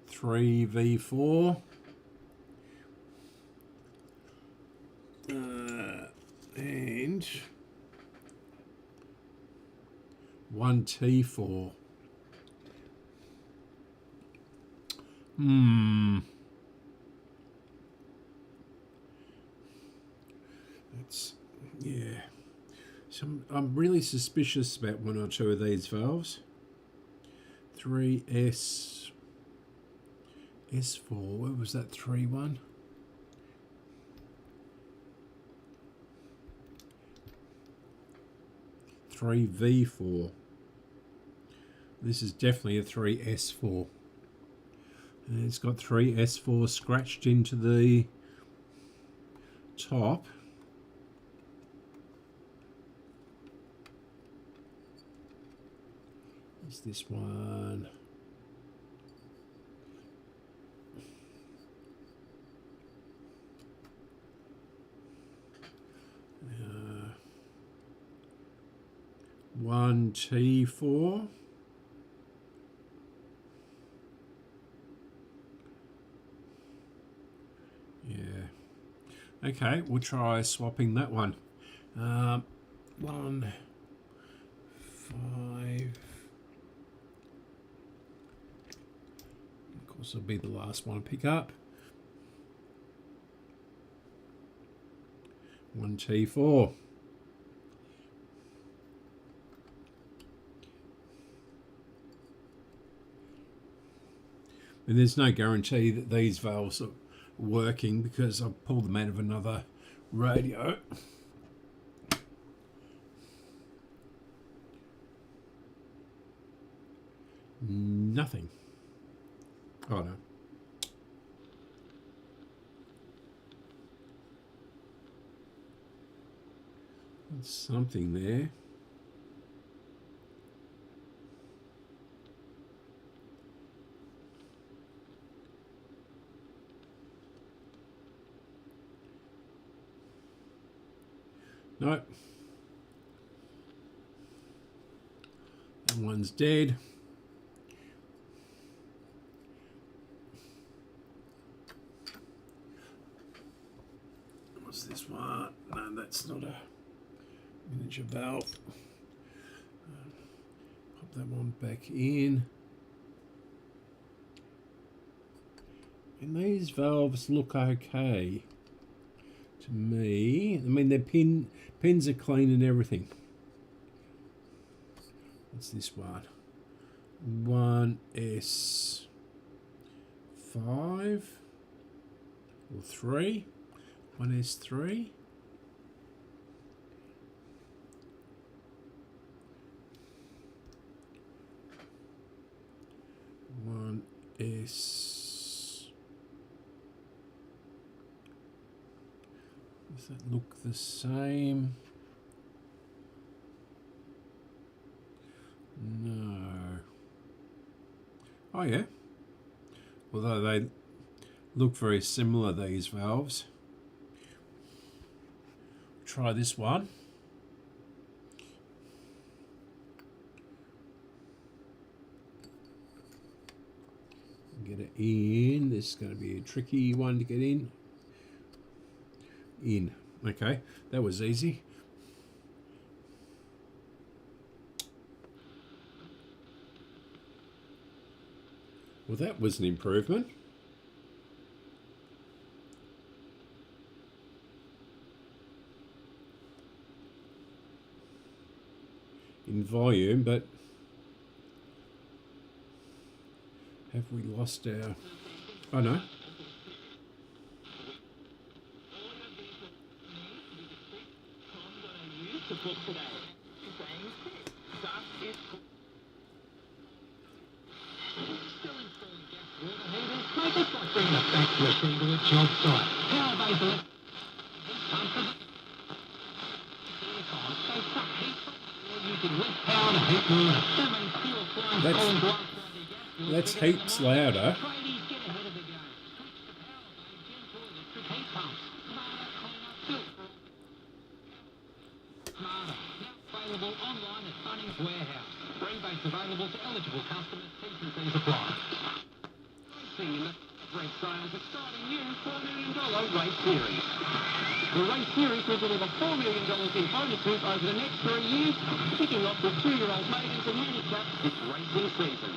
S2: Three V4. And 1T4. That's, yeah. So I'm really suspicious about 1 or 2 of these valves. 3S S4. Where was that 3-1? Three V4. This is definitely a 3S4. And it's got 3S4 scratched into the top. What's this one? One T4. Yeah. Okay, we'll try swapping that one. 1, 5. Of course, it'll be the last one to pick up. 1 T4. And there's no guarantee that these valves are working because I've pulled them out of another radio. Nothing. Oh no. There's something there. Nope. That one's dead. What's this one? No, that's not a miniature valve. Pop that one back in. And these valves look okay to me. I mean, their pins are clean and everything. What's this one? 1S5 or 3. 1S3. Does that look the same? No. Oh yeah. Although they look very similar, these valves. Try this one. Get it in. This is going to be a tricky one to get in. Okay, that was easy. Well, that was an improvement. In volume, but have we lost our... Oh no. That's heaps louder.
S4: Available online at Bunnings Warehouse. Rebates available to eligible customers. T&Cs apply. Race sales exciting new $4 million race series. The race series will deliver $4 million in bonuses over the next 3 years, kicking off with 2-year-old maidens and handicaps this racing season.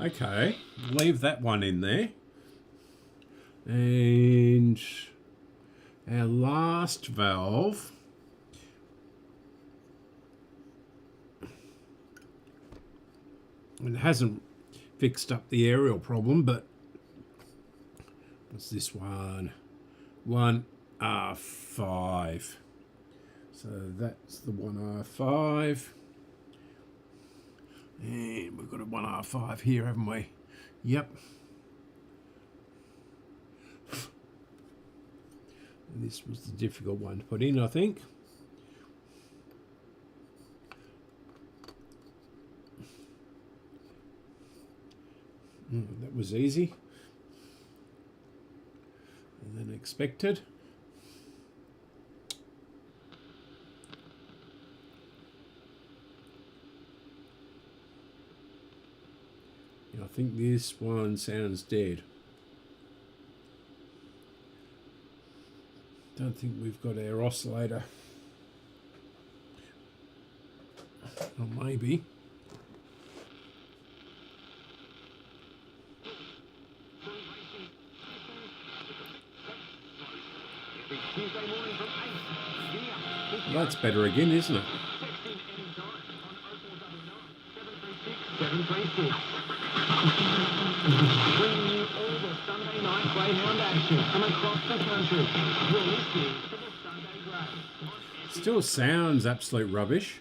S2: Okay, leave that one in there. And our last valve. It hasn't fixed up the aerial problem, but what's this one? 1R5. So that's the 1R5. And we've got a 1R5 here, haven't we? Yep. And this was the difficult one to put in, I think. That was easy than expected. I think this one sounds dead. Don't think we've got our oscillator. Or maybe. Well, that's better again, isn't it?
S4: Bringing you all the Sunday night Greyhound action from across the country. You're listening to the Sunday Grey.
S2: Still sounds absolute rubbish.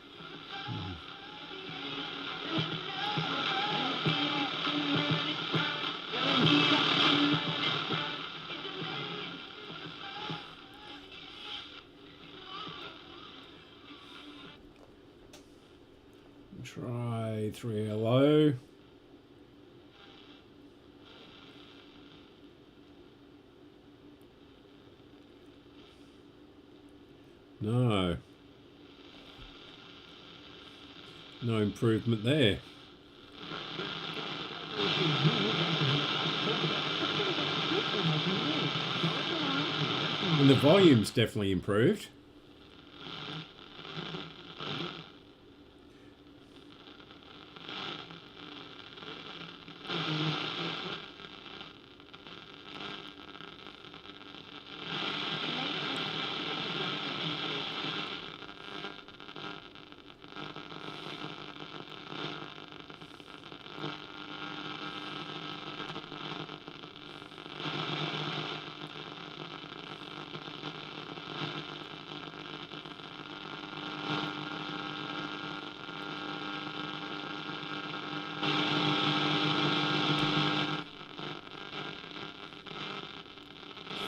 S2: Try 3LO. No. No improvement there. And the volume's definitely improved.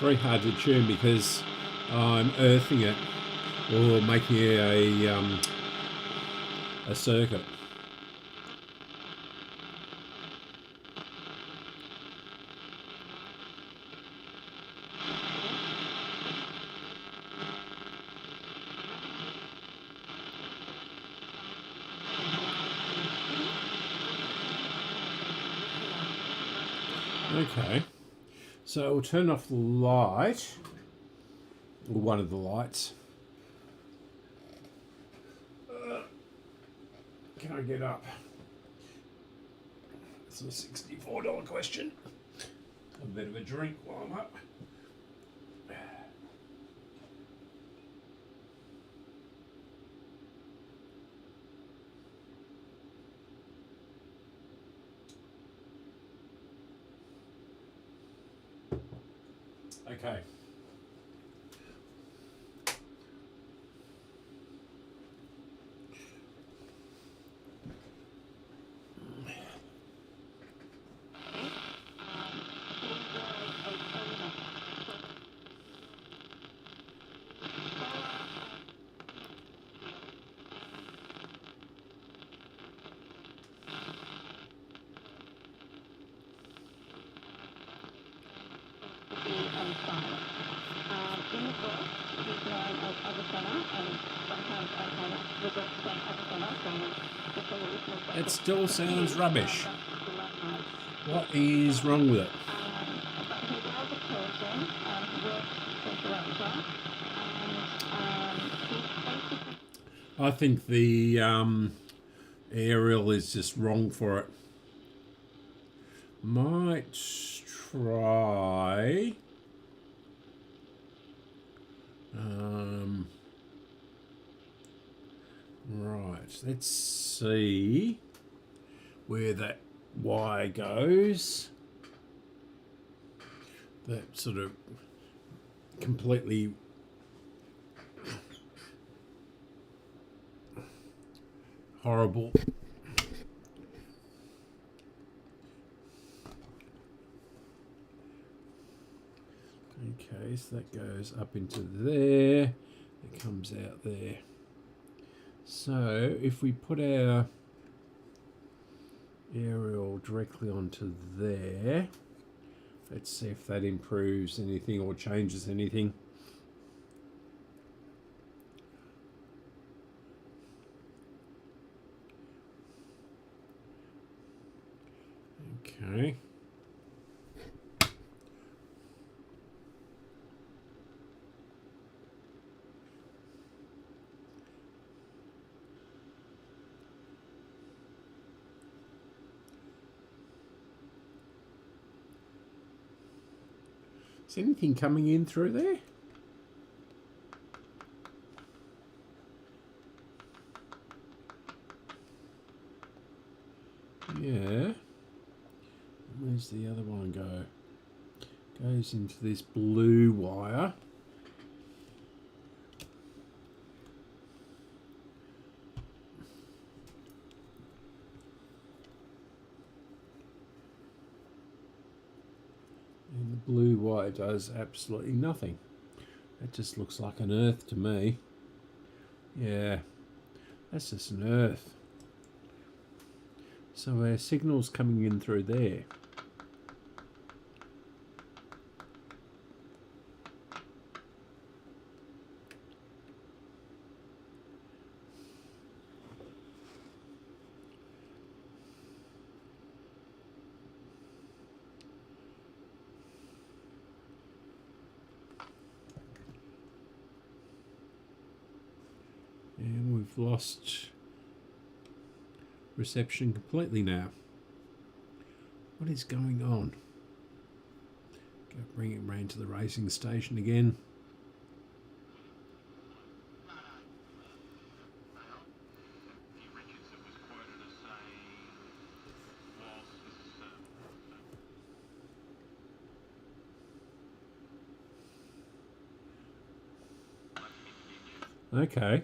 S2: Very hard to tune because I'm earthing it or making a circuit. Okay. So we'll turn off the light, or one of the lights. Can I get up? It's a $64 question. A bit of a drink while I'm up. Okay. It still sounds rubbish. What is wrong with it? I think the aerial is just wrong for it. Might try. Right, let's see where that wire goes. That sort of completely horrible. Okay, so that goes up into there, it comes out there. So if we put our aerial directly onto there, let's see if that improves anything or changes anything. Okay. Is anything coming in through there? Yeah. Where's the other one go? Goes into this blue wire. And the blue wire does absolutely nothing. That just looks like an earth to me. Yeah, that's just an earth. So our signal's coming in through there. lost reception completely now. What is going on? Go bring it round to the racing station again. Okay.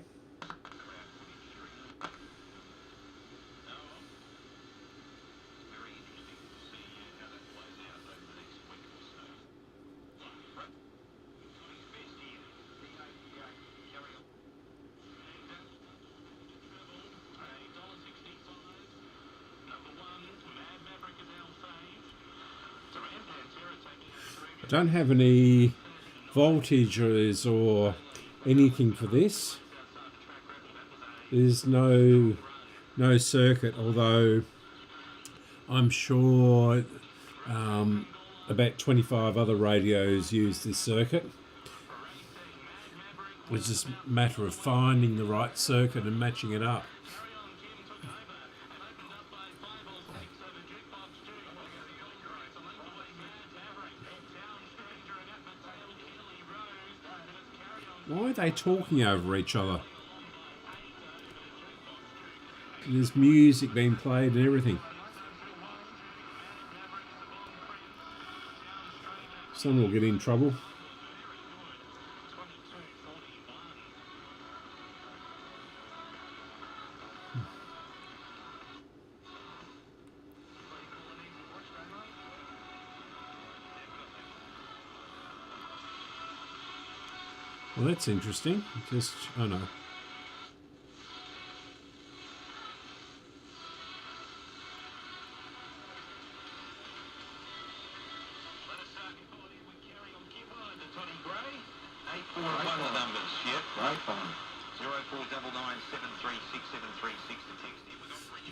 S2: I don't have any voltages or anything for this. There's no circuit, although I'm sure about 25 other radios use this circuit. It's just a matter of finding the right circuit and matching it up. Why are they talking over each other? There's music being played and everything. Someone will get in trouble. Well, that's interesting. Just, oh no.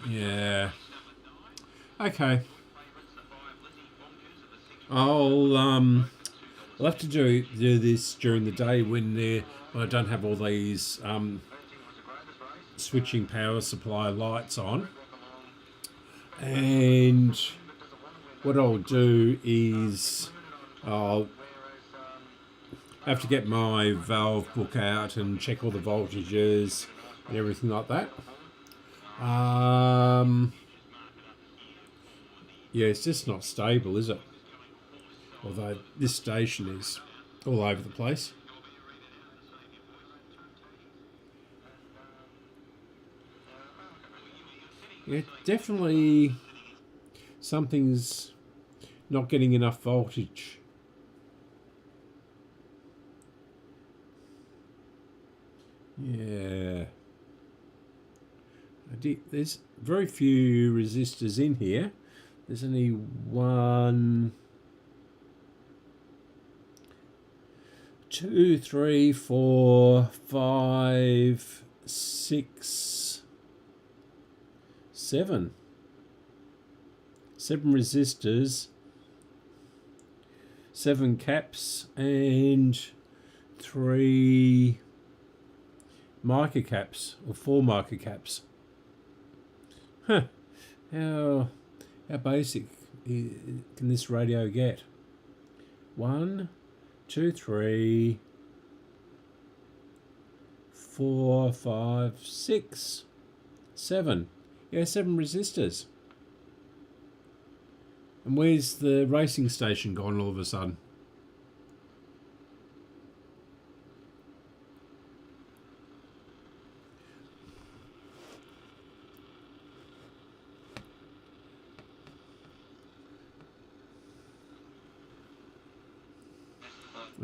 S2: Yeah. Okay. I'll have to do this during the day when I don't have all these switching power supply lights on. And what I'll do is I'll have to get my valve book out and check all the voltages and everything like that. Yeah, it's just not stable, is it? Although this station is all over the place. Yeah, definitely something's not getting enough voltage. Yeah. There's very few resistors in here. There's only 1, 2, 3, 4, 5, 6, 7. 7 resistors, 7 caps, and 3 mica caps, or 4 mica caps. Huh. How basic can this radio get? 1, 2, 3, 4, 5, 6, 7. Yeah, 7 resistors. And where's the racing station gone all of a sudden?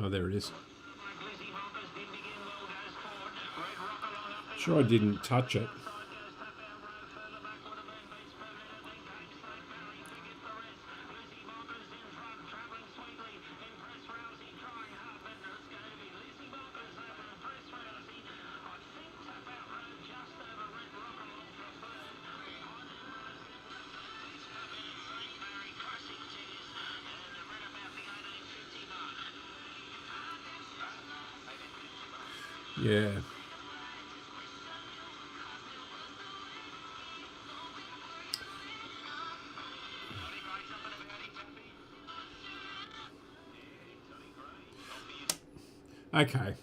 S2: Oh, there it is. Sure, I didn't touch it. Yeah. Okay.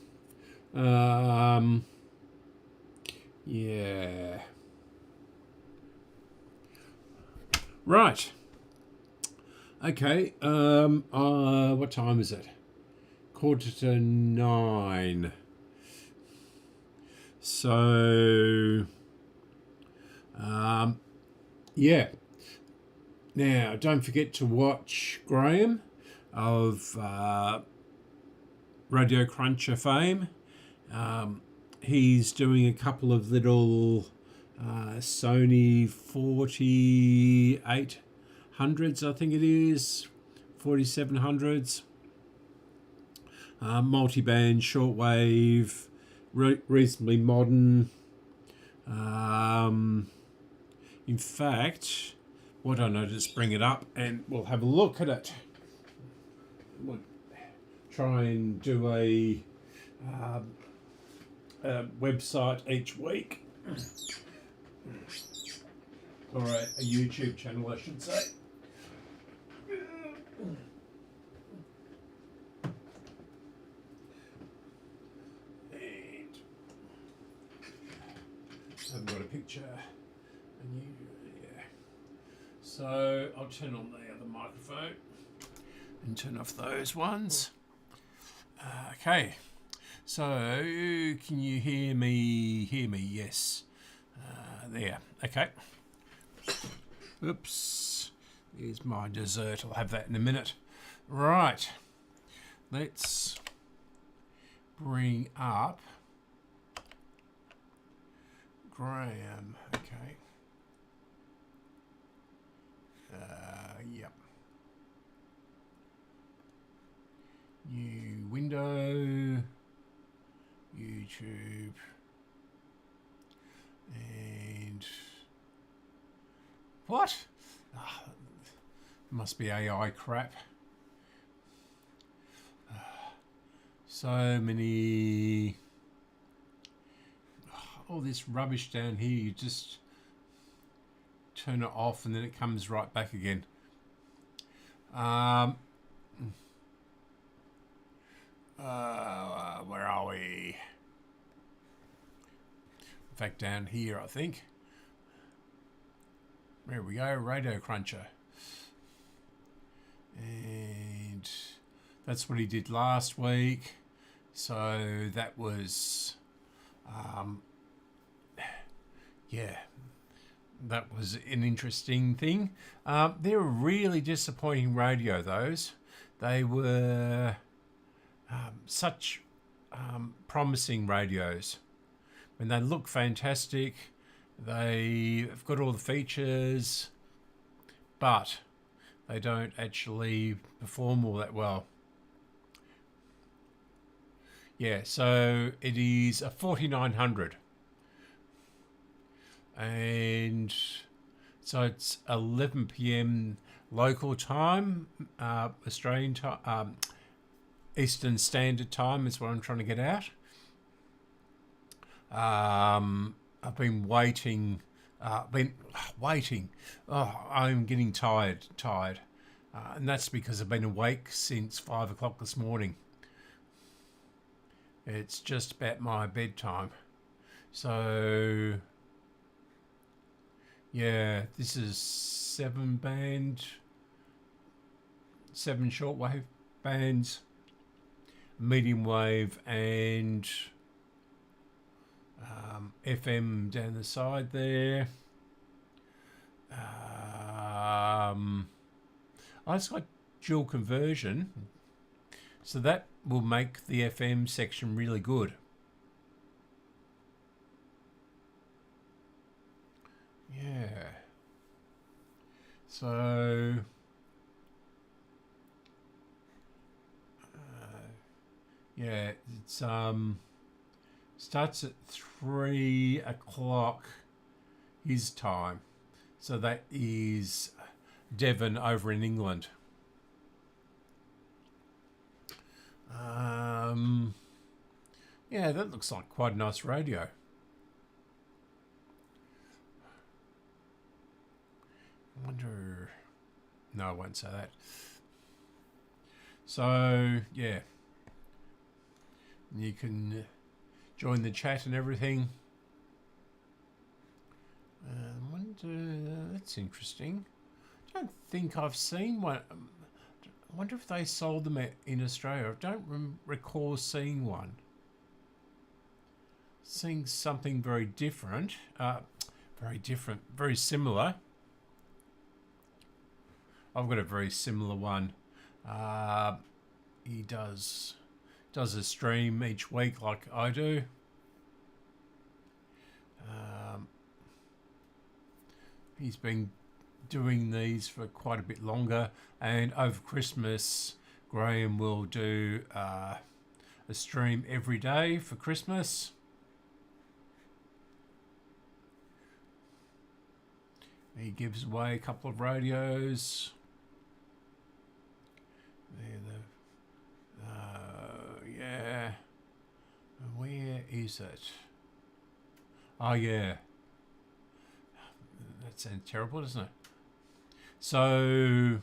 S2: Yeah. Right. Okay. What time is it? 9:15. So, yeah. Now, don't forget to watch Graham of Radio Cruncher fame. He's doing a couple of little Sony 4800s, I think it is, 4700s, multi-band, shortwave, reasonably modern. In fact, why don't I just bring it up and we'll have a look at it. We'll try and do a website each week, or a YouTube channel, I should say. And I've got a picture, and yeah. So I'll turn on the other microphone and turn off those ones. Okay. So, can you hear me? Yes. There. Okay. Oops. Here's my dessert. I'll have that in a minute. Right. Let's bring up Graham. Okay. Yep. New window. YouTube, and what? Oh, must be AI crap. So many, all this rubbish down here. You just turn it off and then it comes right back again. Where are we? In fact, down here, I think. There we go, Radio Cruncher. And that's what he did last week. So that was, yeah, that was an interesting thing. They were really disappointing radio, those. They were such promising radios. And they look fantastic. They've got all the features, but they don't actually perform all that well. Yeah, so it is a 4900. And so it's 11 p.m. local time, Australian time, Eastern Standard Time is what I'm trying to get out. I've been waiting. Oh, I'm getting tired. And that's because I've been awake since 5 o'clock this morning. It's just about my bedtime. So, yeah, this is 7 shortwave bands, medium wave, and FM down the side there. I just got dual conversion, so that will make the FM section really good. Yeah. So yeah, it's starts at 3 o'clock his time, so that is Devon over in England. Yeah, that looks like quite a nice radio. I wonder. No, I won't say that. So yeah. You can join the chat and everything. That's interesting. I don't think I've seen one. I wonder if they sold them in Australia. I don't recall seeing one. Seeing something very different. Very similar. I've got a very similar one. He does a stream each week like I do. He's been doing these for quite a bit longer, and over Christmas Graham will do a stream every day for Christmas. He gives away a couple of radios. Yeah. Where is it? Oh yeah. That sounds terrible, doesn't it? So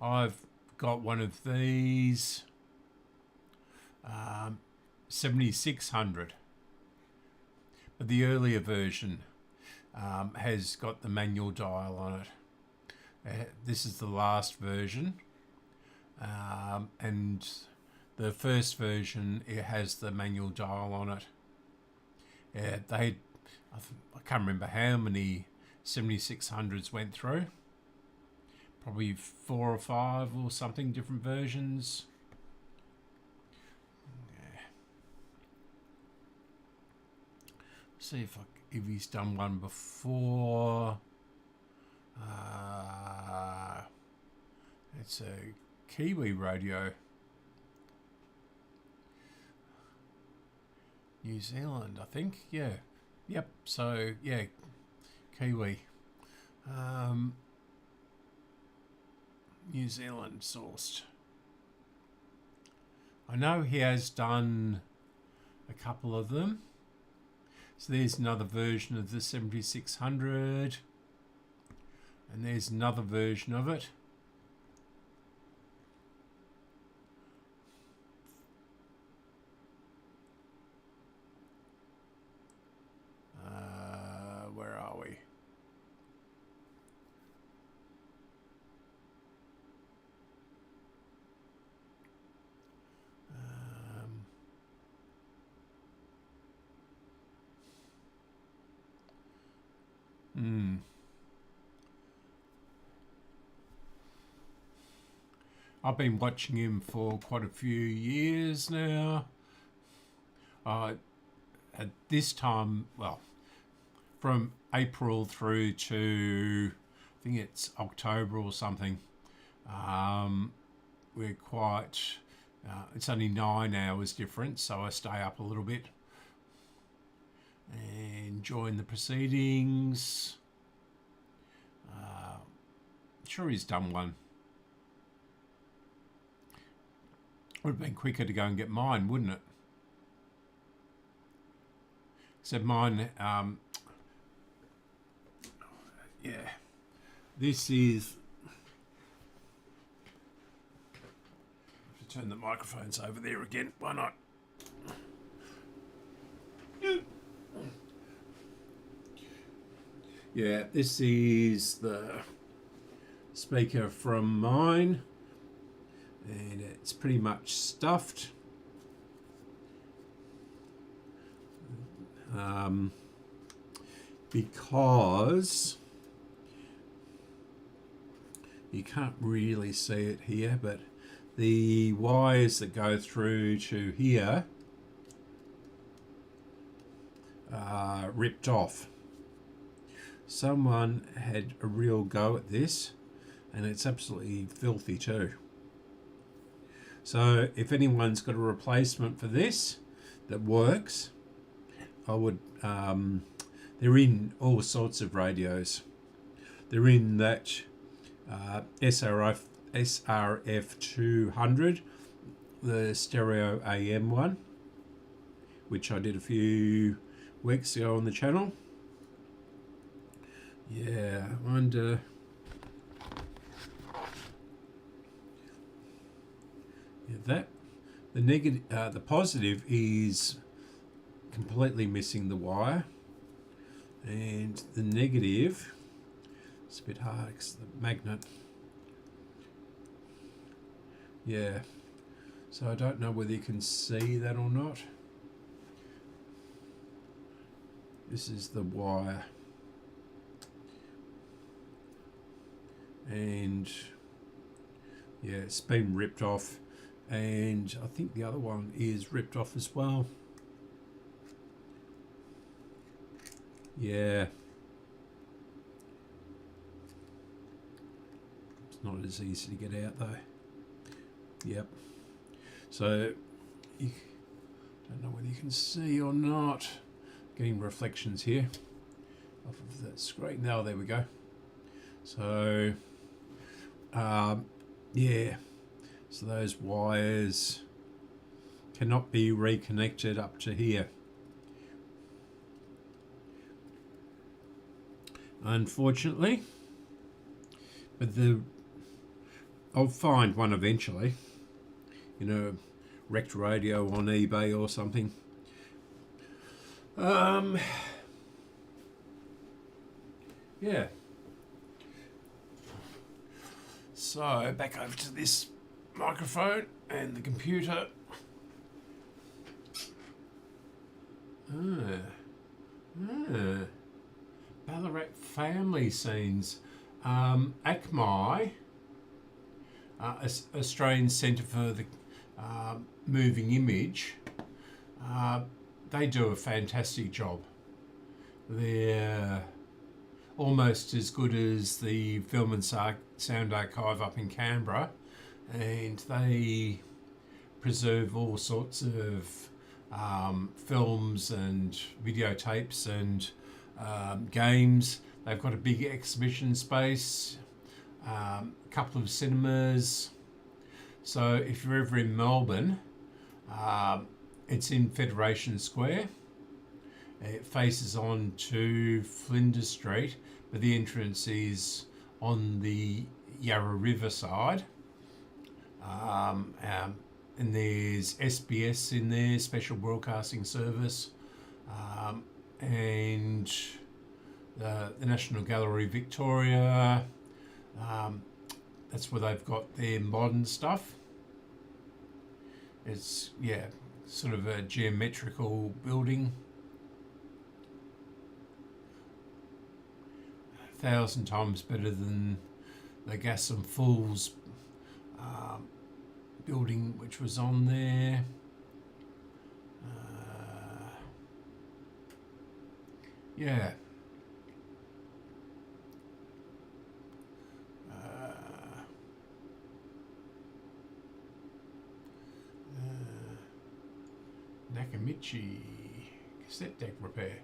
S2: I've got one of these 7600, but the earlier version has got the manual dial on it. This is the last version, and the first version, it has the manual dial on it. I can't remember how many 7600s went through. Probably 4 or 5 or something, different versions. Yeah. See if he's done one before. It's a Kiwi radio. New Zealand, I think. Yeah. Yep. So yeah, Kiwi. New Zealand sourced. I know he has done a couple of them. So there's another version of the 7600, and there's another version of it. Where are we? I've been watching him for quite a few years now. At this time, well, from April through to, I think it's October or something, we're quite, it's only 9 hours difference, so I stay up a little bit and join the proceedings. Sure he's done one. Would have been quicker to go and get mine, wouldn't it? Except mine, yeah, this is, I have to turn the microphones over there again, why not? Yeah, this is the speaker from mine, and it's pretty much stuffed. Because you can't really see it here, but the wires that go through to here are ripped off. Someone had a real go at this, and it's absolutely filthy too. So if anyone's got a replacement for this that works, I would, they're in all sorts of radios. They're in that SRF 200, the stereo AM one, which I did a few weeks ago on the channel. Yeah, I wonder. Yeah, The positive is completely missing the wire, and the negative, it's a bit hard because the magnet. Yeah, so I don't know whether you can see that or not. This is the wire, and yeah, it's been ripped off, and I think the other one is ripped off as well. Yeah, it's not as easy to get out though. Yep. So you don't know whether you can see or not. Getting reflections here off of the screen. Now there we go. So yeah, so those wires cannot be reconnected up to here, unfortunately, but I'll find one eventually, you know, wrecked radio on eBay or something. Yeah. So back over to this microphone and the computer. Ballarat family scenes. ACMI, Australian Centre for the Moving Image, they do a fantastic job. They're almost as good as the Film and Sound Archive up in Canberra, and they preserve all sorts of films and videotapes and games. They've got a big exhibition space, a couple of cinemas. So if you're ever in Melbourne, it's in Federation Square. It faces on to Flinders Street, but the entrance is on the Yarra River side. And there's SBS in there, Special Broadcasting Service, and the National Gallery Victoria. That's where they've got their modern stuff. It's, yeah, sort of a geometrical building. 1,000 times better than the Gas and Fools building which was on there. Yeah. Nakamichi cassette deck repair.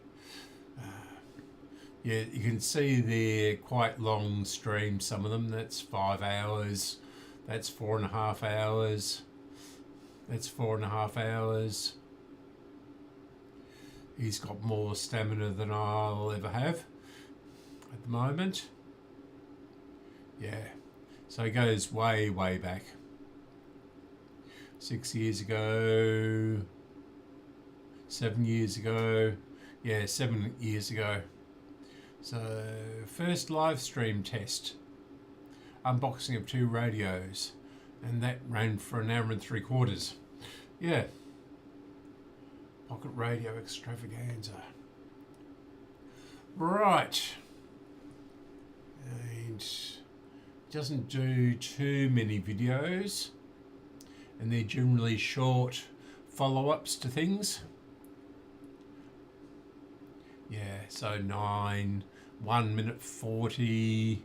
S2: Yeah, you can see they're quite long streams, some of them. That's 5 hours. That's 4.5 hours. That's 4.5 hours. He's got more stamina than I'll ever have at the moment. Yeah, so he goes way, way back. 6 years ago, 7 years ago. Yeah, 7 years ago. So, first live stream test, unboxing of 2 radios, and that ran for 1 hour and 3/4. Yeah, pocket radio extravaganza. Right, and doesn't do too many videos, and they're generally short follow-ups to things. Yeah, so 1 minute 40,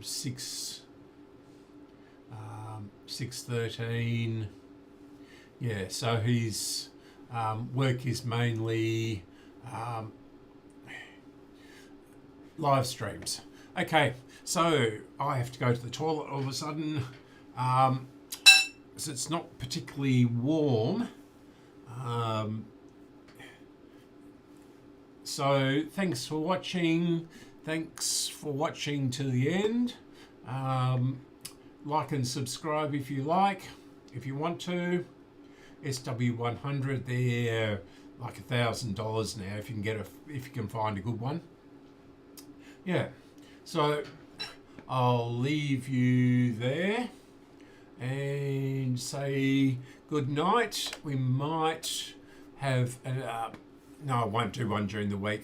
S2: 6:13. Yeah, so his work is mainly live streams. Okay, so I have to go to the toilet all of a sudden. So it's not particularly warm. So thanks for watching. Thanks for watching to the end. Like and subscribe if you like, if you want to. SW100. They're like $1,000 now if you can find a good one. Yeah, so I'll leave you there and say good night. We might have no, I won't do one during the week.